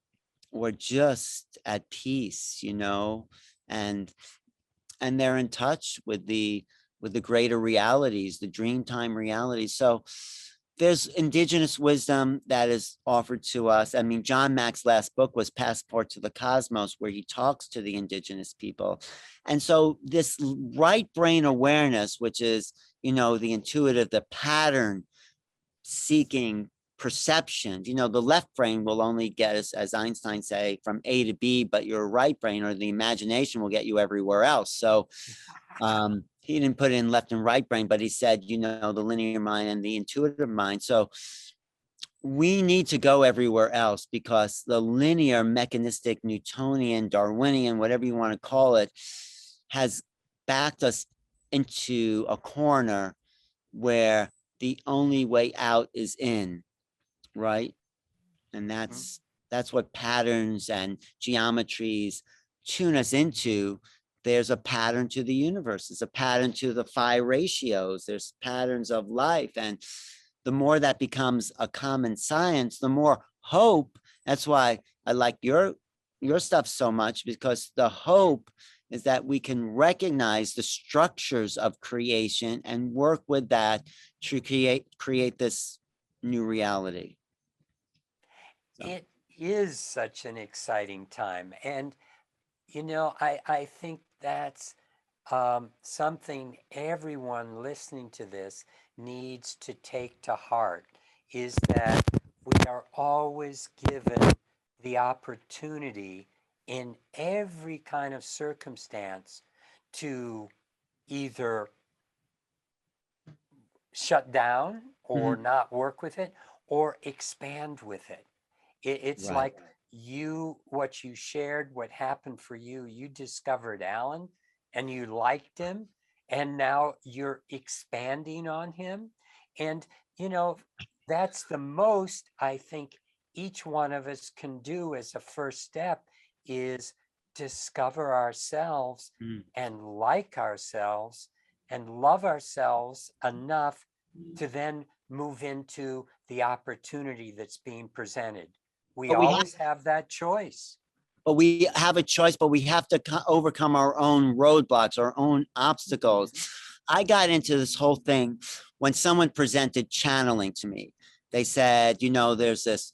were just at peace, and they're in touch with the greater realities, the dreamtime realities. So there's indigenous wisdom that is offered to us. I mean, John Mack's last book was Passport to the Cosmos, where he talks to the indigenous people. And so this right brain awareness, which is, you know, the intuitive, the pattern seeking perception, you know, the left brain will only get us, as Einstein say, from A to B, but your right brain or the imagination will get you everywhere else. So he didn't put in left and right brain, but he said, you know, the linear mind and the intuitive mind. So we need to go everywhere else, because the linear, mechanistic, Newtonian, Darwinian, whatever you want to call it, has backed us into a corner where the only way out is in, right? And that's what patterns and geometries tune us into. There's a pattern to the universe. There's a pattern to the phi ratios. There's patterns of life. And the more that becomes a common science, the more hope. That's why I like your stuff so much, because the hope is that we can recognize the structures of creation and work with that to create this new reality. So. It is such an exciting time. And, you know, I think that's something everyone listening to this needs to take to heart, is that we are always given the opportunity in every kind of circumstance to either shut down or not work with it, or expand with it. It's Right. like what you shared, what happened for you, you discovered Alan and you liked him, and now you're expanding on him. And, you know, that's the most I think each one of us can do as a first step, is discover ourselves Mm. and like ourselves and love ourselves enough to then move into the opportunity that's being presented. We But we always have that choice. have a choice, but we have to overcome our own roadblocks, our own obstacles. I got into this whole thing when someone presented channeling to me. They said, you know, there's this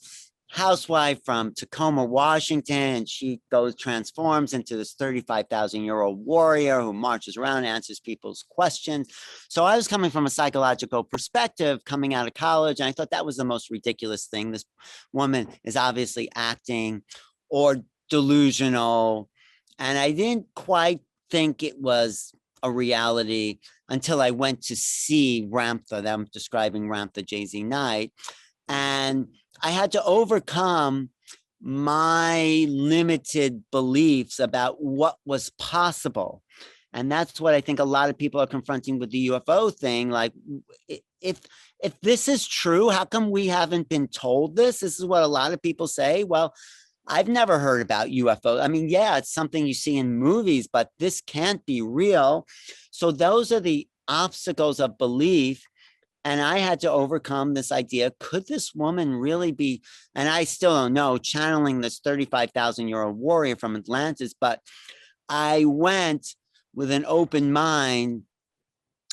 housewife from Tacoma, Washington, and she transforms into this 35,000-year-old warrior who marches around, answers people's questions. So I was coming from a psychological perspective coming out of college, and I thought that was the most ridiculous thing. This woman is obviously acting or delusional, and I didn't quite think it was a reality until I went to see Ramtha, that I'm describing, Ramtha Jay-Z Knight, and I had to overcome my limited beliefs about what was possible. And that's what I think a lot of people are confronting with the UFO thing. Like, if this is true, how come we haven't been told this? This is what a lot of people say. Well, I've never heard about UFO. I mean, yeah, it's something you see in movies, but this can't be real. So those are the obstacles of belief. And I had to overcome this idea. Could this woman really be, and I still don't know, channeling this 35,000-year-old warrior from Atlantis, but I went with an open mind.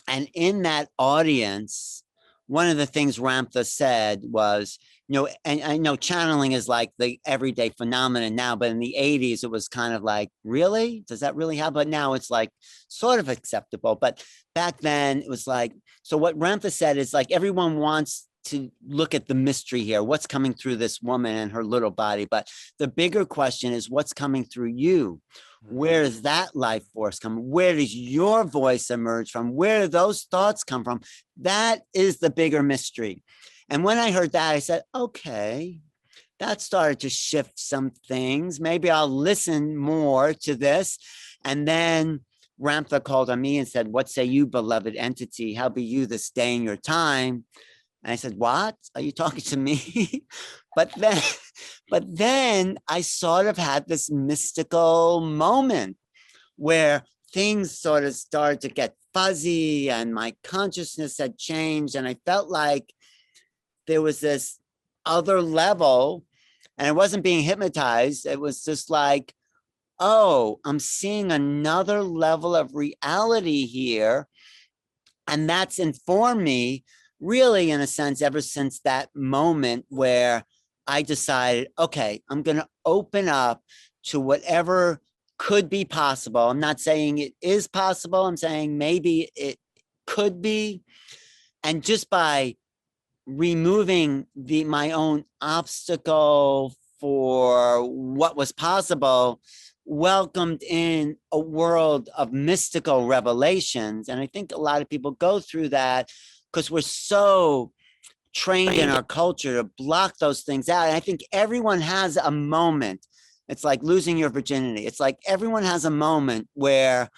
And in that audience, one of the things Ramtha said was, you know, and I know channeling is like the everyday phenomenon now, but in the 80s, it was kind of like, really? Does that really happen? But now it's like sort of acceptable. But back then it was like, so what Ramtha said is like, everyone wants to look at the mystery here, what's coming through this woman and her little body. But the bigger question is, what's coming through you? Where is that life force coming? Where does your voice emerge from? Where do those thoughts come from? That is the bigger mystery. And when I heard that, I said, okay, that started to shift some things. Maybe I'll listen more to this. And then Ramtha called on me and said, what say you, beloved entity? How be you this day in your time? And I said, what? Are you talking to me? but then I sort of had this mystical moment where things sort of started to get fuzzy and my consciousness had changed. And I felt like there was this other level, and I wasn't being hypnotized. It was just like, oh, I'm seeing another level of reality here. And that's informed me really, in a sense, ever since that moment where I decided, okay, I'm going to open up to whatever could be possible. I'm not saying it is possible. I'm saying maybe it could be. And just by removing my own obstacle for what was possible, welcomed in a world of mystical revelations. And I think a lot of people go through that because we're so trained in our culture to block those things out. And I think everyone has a moment. It's like losing your virginity. It's like everyone has a moment where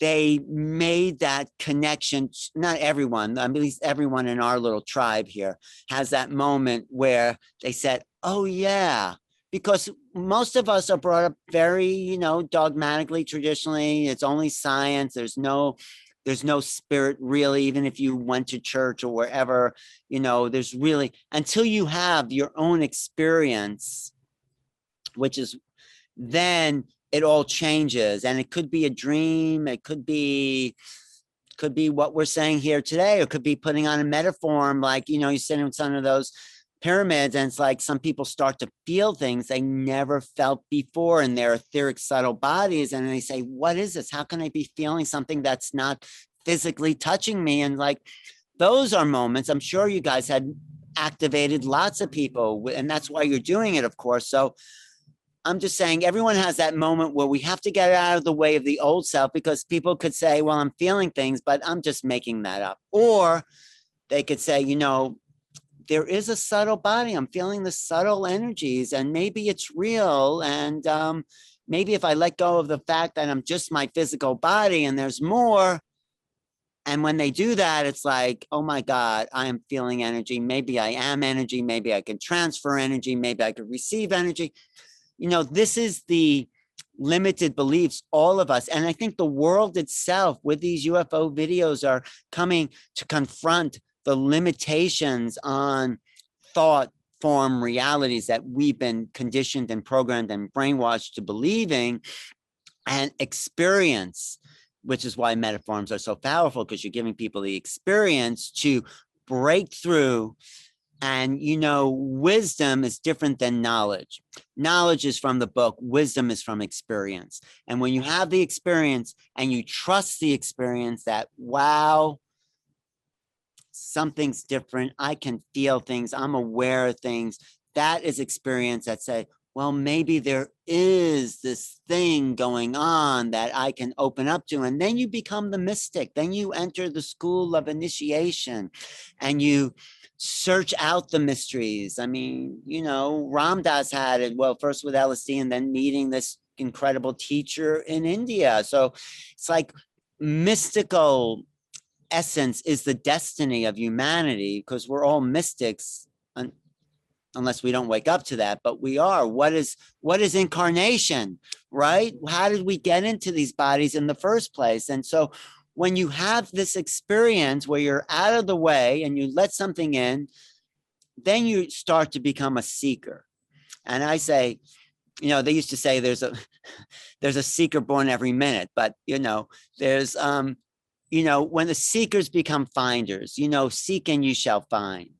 they made that connection. Not everyone, at least everyone in our little tribe here has that moment where they said, oh yeah, because most of us are brought up very, dogmatically, traditionally. It's only science. There's no spirit really, even if you went to church or wherever, there's really, until you have your own experience, which is then it all changes. And it could be a dream, it could be what we're saying here today, or it could be putting on a metaform, like, you sit in some of those pyramids and it's like some people start to feel things they never felt before in their etheric subtle bodies, and they say, what is this? How can I be feeling something that's not physically touching me? And like, those are moments, I'm sure you guys had activated lots of people, and that's why you're doing it, of course. So I'm just saying everyone has that moment where we have to get out of the way of the old self, because people could say, well, I'm feeling things, but I'm just making that up. Or they could say, there is a subtle body. I'm feeling the subtle energies, and maybe it's real. And maybe if I let go of the fact that I'm just my physical body and there's more. And when they do that, it's like, oh my God, I am feeling energy. Maybe I am energy. Maybe I can transfer energy. Maybe I could receive energy. This is the limited beliefs, all of us. And I think the world itself with these UFO videos are coming to confront the limitations on thought form realities that we've been conditioned and programmed and brainwashed to believing, and experience, which is why metaforms are so powerful, because you're giving people the experience to break through. And wisdom is different than knowledge. Knowledge is from the book, wisdom is from experience. And when you have the experience and you trust the experience that, wow, something's different, I can feel things, I'm aware of things, that is experience that say, well, maybe there is this thing going on that I can open up to. And then you become the mystic. Then you enter the school of initiation and you search out the mysteries. I mean, Ram Dass had it, well, first with LSD and then meeting this incredible teacher in India. So it's like mystical essence is the destiny of humanity, because we're all mystics, unless we don't wake up to that, but we are. What is incarnation, right? How did we get into these bodies in the first place? And so when you have this experience where you're out of the way and you let something in, then you start to become a seeker. And I say, they used to say there's a seeker born every minute, but there's when the seekers become finders, seek and you shall find.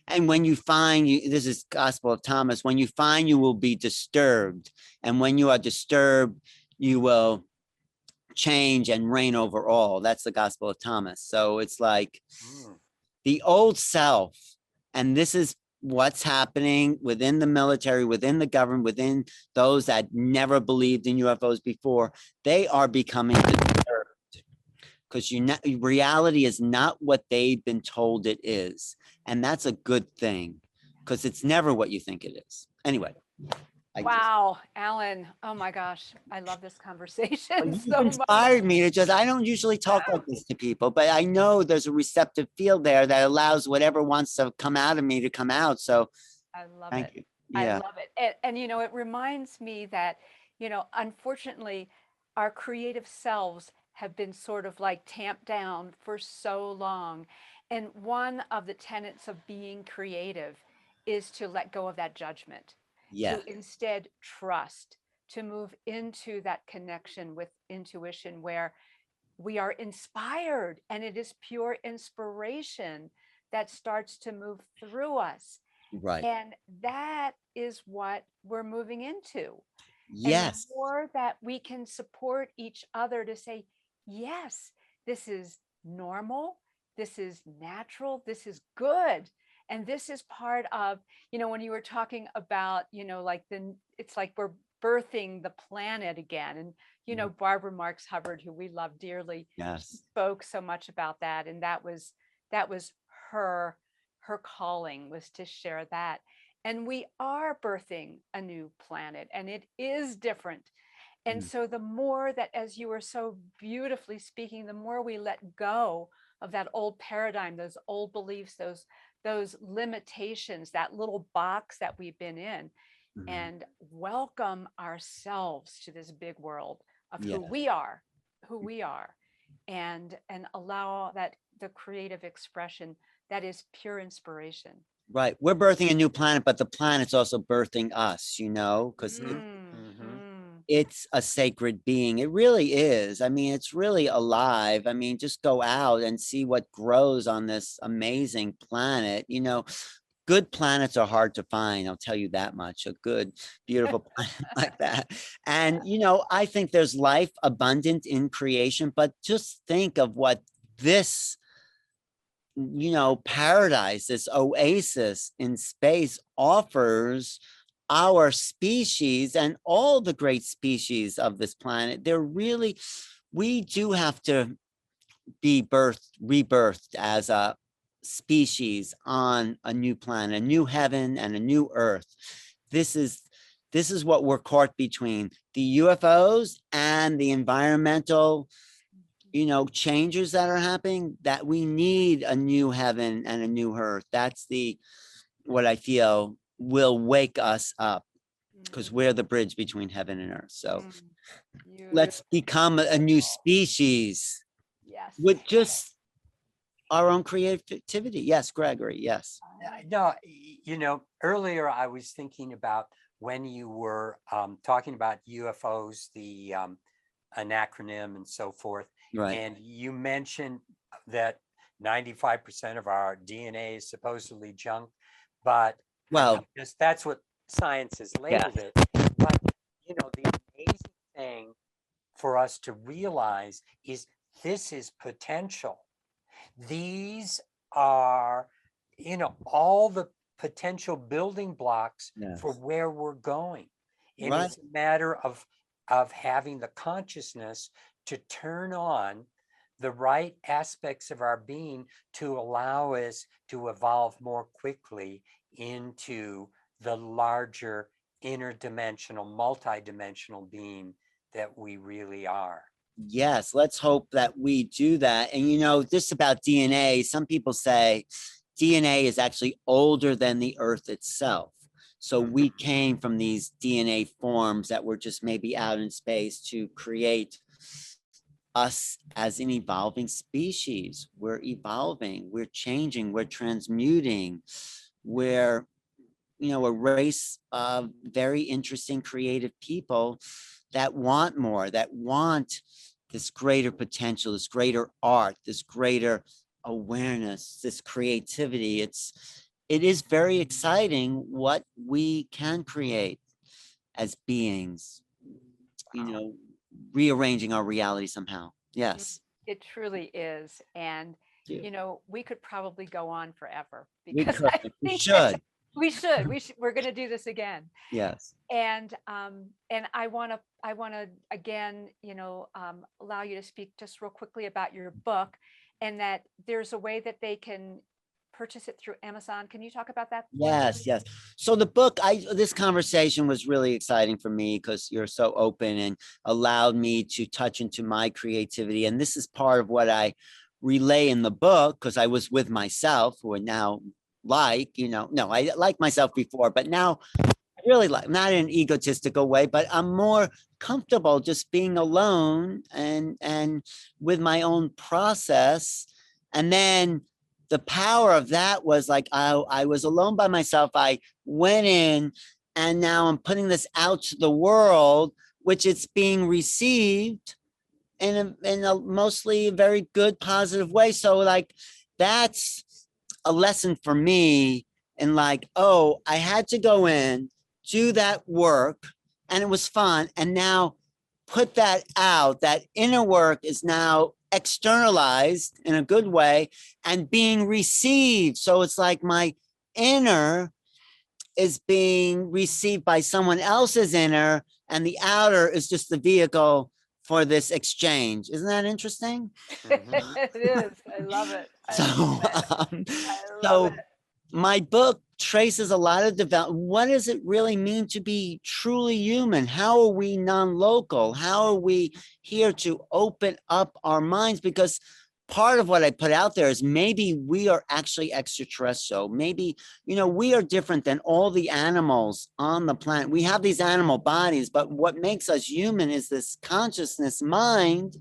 And when you find, this is Gospel of Thomas, when you find, you will be disturbed. And when you are disturbed, you will change and reign over all. That's the Gospel of Thomas. So it's like the old self, and this is what's happening within the military, within the government, within those that never believed in UFOs before, they are becoming disturbed, because reality is not what they've been told it is. And that's a good thing, because it's never what you think it is. Anyway. Wow, Alan. Oh my gosh. I love this conversation You so much. inspired me to I don't usually talk like this to people, but I know there's a receptive field there that allows whatever wants to come out of me to come out. So I love thank it. you. I Yeah. love it. And it reminds me that, unfortunately, our creative selves have been sort of like tamped down for so long. And one of the tenets of being creative is to let go of that judgment, Yeah. to instead trust, to move into that connection with intuition where we are inspired, and it is pure inspiration that starts to move through us. Right. And that is what we're moving into. And the Yes. more that we can support each other to say, yes, this is normal, this is natural, this is good. And this is part of, when you were talking about, like it's like we're birthing the planet again. And, Barbara Marx Hubbard, who we love dearly, Yes. spoke so much about that. And that was her calling, was to share that. And we are birthing a new planet, and it is different. And Mm. so the more that, as you were so beautifully speaking, the more we let go of that old paradigm, those old beliefs, those limitations, that little box that we've been in, Mhm. and welcome ourselves to this big world of Yeah. who we are, and allow that the creative expression that is pure inspiration. Right. We're birthing a new planet, but the planet's also birthing us, because it's a sacred being. It really is. I mean, it's really alive. I mean, just go out and see what grows on this amazing planet. Good planets are hard to find. I'll tell you that much. A good, beautiful planet like that. And, I think there's life abundant in creation, but just think of what this paradise, this oasis in space offers our species and all the great species of this planet. We do have to be rebirthed as a species on a new planet, a new heaven and a new earth. This is what we're caught between: the UFOs and the environmental changes that are happening, that we need a new heaven and a new earth. That's what I feel will wake us up, because we're the bridge between heaven and earth. So let's become a new species Yes. with just our own creativity. Yes, Gregory. Yes. No, earlier I was thinking about when you were talking about UFOs, an acronym and so forth. Right. And you mentioned that 95% of our DNA is supposedly junk, but Well, that's what science has labeled it. But, the amazing thing for us to realize is this is potential. These are, all the potential building blocks for yes. where we're going. And Right. it's a matter of having the consciousness to turn on the right aspects of our being to allow us to evolve more quickly into the larger interdimensional, multidimensional being that we really are. Yes, let's hope that we do that. And this about DNA, some people say DNA is actually older than the earth itself. So we came from these DNA forms that were just maybe out in space to create us as an evolving species. We're evolving, we're changing, we're transmuting, we're a race of very interesting, creative people that want more, that want this greater potential, this greater art, this greater awareness, this creativity. It is very exciting what we can create as beings, rearranging our reality somehow. Yes. It truly is. And, Yeah. we could probably go on forever, We because could, I we think should. we're going to do this again. Yes. And I want to again, allow you to speak just real quickly about your book, and that there's a way that they can purchase it through Amazon. Can you talk about that? Yes, yes. So the book, this conversation was really exciting for me because you're so open and allowed me to touch into my creativity. And this is part of what I relay in the book, because I was with myself, who are now no, I like myself before, but now I really like, not in an egotistical way, but I'm more comfortable just being alone and with my own process. And then the power of that was like, I was alone by myself. I went in, and now I'm putting this out to the world, which it's being received in a mostly very good, positive way. So like, that's a lesson for me in like, oh, I had to go in, do that work, and it was fun. And now put that out. That inner work is now externalized in a good way and being received. So it's like my inner is being received by someone else's inner, and the outer is just the vehicle for this exchange. Isn't that interesting? Mhm. It is. I love it. I So, love it. um, I love so it. my book traces a lot of development. What does it really mean to be truly human? How are we non-local? How are we here to open up our minds? Because part of what I put out there is maybe we are actually extraterrestrial. Maybe, we are different than all the animals on the planet. We have these animal bodies, but what makes us human is this consciousness mind.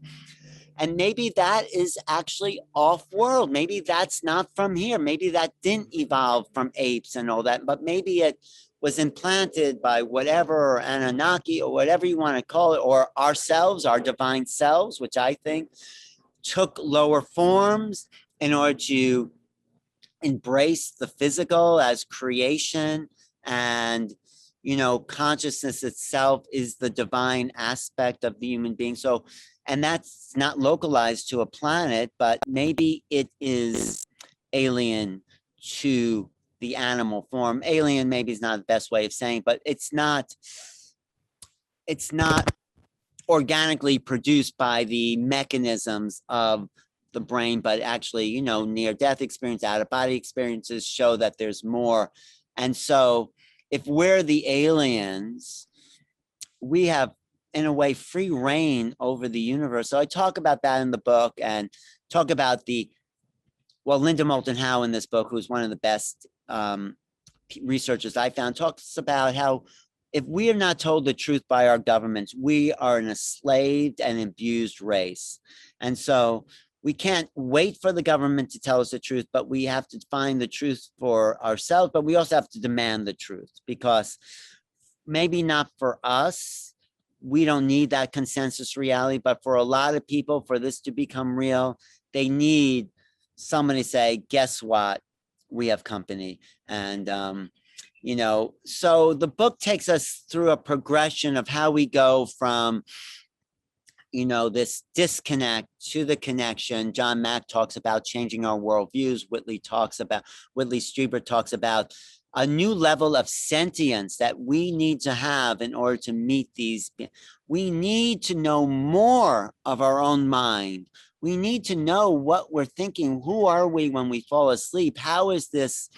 And maybe that is actually off world. Maybe that's not from here. Maybe that didn't evolve from apes and all that, but maybe it was implanted by whatever, or Anunnaki, or whatever you want to call it, or ourselves, our divine selves, which I think took lower forms in order to embrace the physical as creation. And consciousness itself is the divine aspect of the human being. So, and that's not localized to a planet, but maybe it is alien to the animal form. Alien maybe is not the best way of saying, but it's not organically produced by the mechanisms of the brain, but actually, near death experience, out of body experiences show that there's more. And so if we're the aliens, we have, in a way, free reign over the universe. So I talk about that in the book, and talk about Linda Moulton Howe in this book, who's one of the best researchers I found, talks about how if we are not told the truth by our governments, we are an enslaved and abused race. And so we can't wait for the government to tell us the truth, but we have to find the truth for ourselves. But we also have to demand the truth, because maybe not for us, we don't need that consensus reality, but for a lot of people, for this to become real, they need somebody to say, guess what? We have company. And so the book takes us through a progression of how we go from this disconnect to the connection. John Mack talks about changing our worldviews. Whitley Strieber talks about a new level of sentience that we need to have in order to meet these. We need to know more of our own mind. We need to know what we're thinking. Who are we when we fall asleep? How is this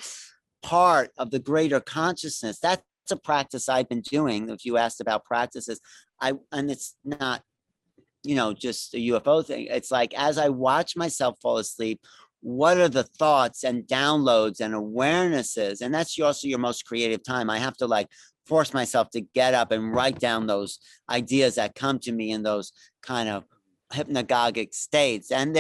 part of the greater consciousness? That's a practice I've been doing. If you asked about practices, and it's not, just a UFO thing. It's like, as I watch myself fall asleep, what are the thoughts and downloads and awarenesses? And that's also your most creative time. I have to like force myself to get up and write down those ideas that come to me in those kind of hypnagogic states. And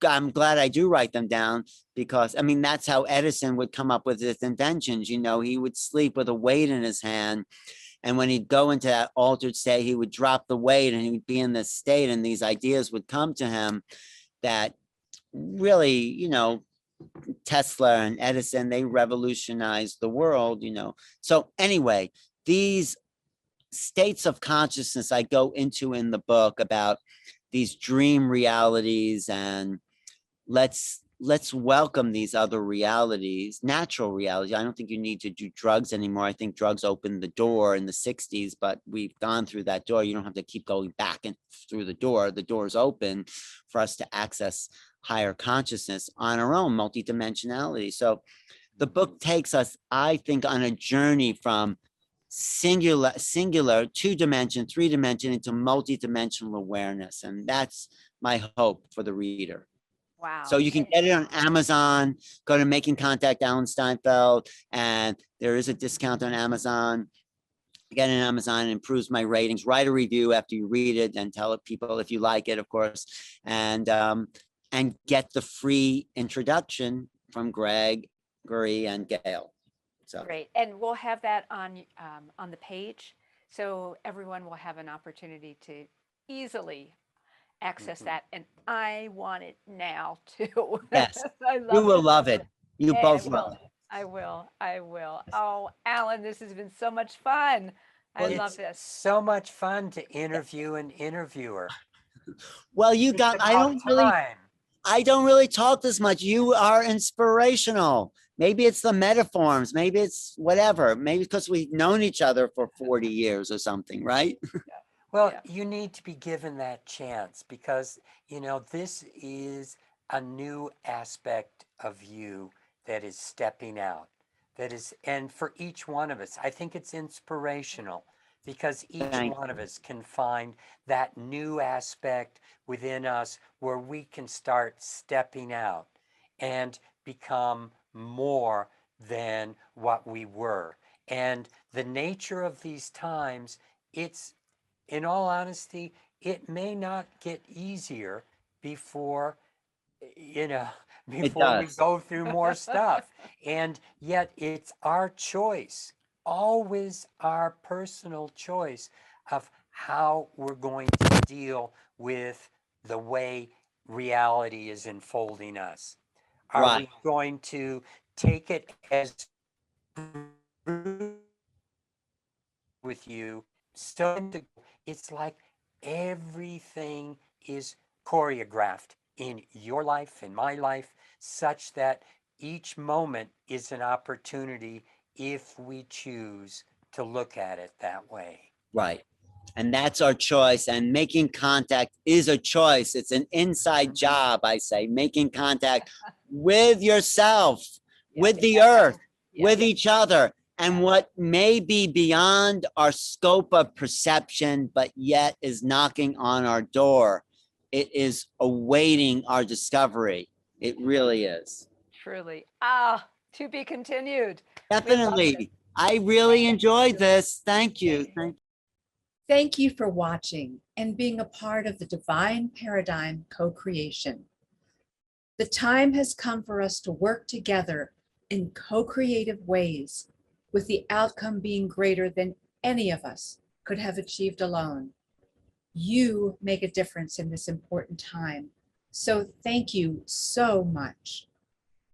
I'm glad I do write them down, because that's how Edison would come up with his inventions. He would sleep with a weight in his hand, and when he'd go into that altered state, he would drop the weight and he would be in this state, and these ideas would come to him that really, Tesla and Edison, they revolutionized the world. So anyway, these states of consciousness I go into in the book about these dream realities, and let's welcome these other realities, natural realities. I don't think you need to do drugs anymore. I think drugs opened the door in the 60s, but we've gone through that door. You don't have to keep going back and through the door. The door is open for us to access higher consciousness on our own, multidimensionality. So the book takes us, I think, on a journey from singular, 2-dimension, 3-dimension into multidimensional awareness. And that's my hope for the reader. So Wow. you can get it on Amazon. Go to Making Contact, Alan Steinfeld, and there is a discount on Amazon. Get it on Amazon, it improves my ratings. Write a review after you read it, and tell people if you like it, of course. And get the free introduction from Gregory and Gail. So Great. And we'll have that on the page, so everyone will have an opportunity to easily access that. And I want it now too. yes, I you love will it. love it. You Hey, both will. I will. I will. Oh, Alan, this has been so much fun. I Well, love It's this. so much fun to interview an interviewer. Well, you It's got, about time. I don't really talk this much. You are inspirational. Maybe it's the metaforms. Maybe it's whatever. Maybe because we've known each other for 40 years or something, right? Well, Yeah. you need to be given that chance because, this is a new aspect of you that is stepping out. That is, and for each one of us, I think it's inspirational because each Thank one of us can find that new aspect within us where we can start stepping out and become more than what we were. And the nature of these times, it's in all honesty, it may not get easier before, you know, It before we does. go through more stuff. And yet it's our choice, always our personal choice of how we're going to deal with the way reality is enfolding us. Are Right. we going to take it as with you? So it's like everything is choreographed in your life, in my life, such that each moment is an opportunity if we choose to look at it that way. Right. And that's our choice. And making contact is a choice. It's an inside job, I say, making contact with yourself, with Yes. the earth, with Yes. each other, and what may be beyond our scope of perception, but yet is knocking on our door. It is awaiting our discovery. It really is. Truly. To be continued. We loved it. Definitely. I really enjoyed this. Thank you. Thank you for watching and being a part of the Divine Paradigm co-creation. The time has come for us to work together in co-creative ways, with the outcome being greater than any of us could have achieved alone. You make a difference in this important time, so thank you so much.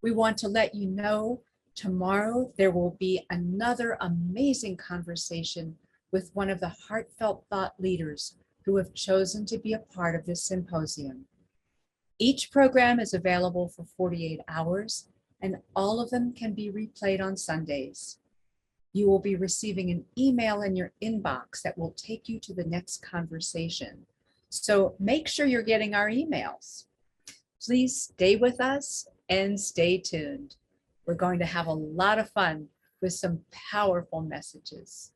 We want to let you know tomorrow there will be another amazing conversation with one of the heartfelt thought leaders who have chosen to be a part of this symposium. Each program is available for 48 hours, and all of them can be replayed on Sundays. You will be receiving an email in your inbox that will take you to the next conversation. So make sure you're getting our emails. Please stay with us and stay tuned. We're going to have a lot of fun with some powerful messages.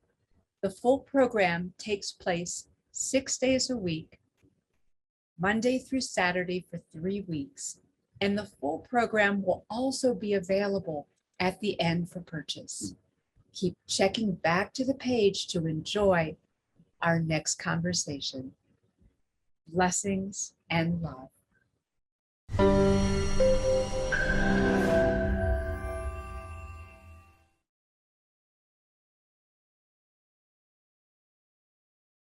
The full program takes place 6 days a week, Monday through Saturday for 3 weeks. And the full program will also be available at the end for purchase. Keep checking back to the page to enjoy our next conversation. Blessings and love.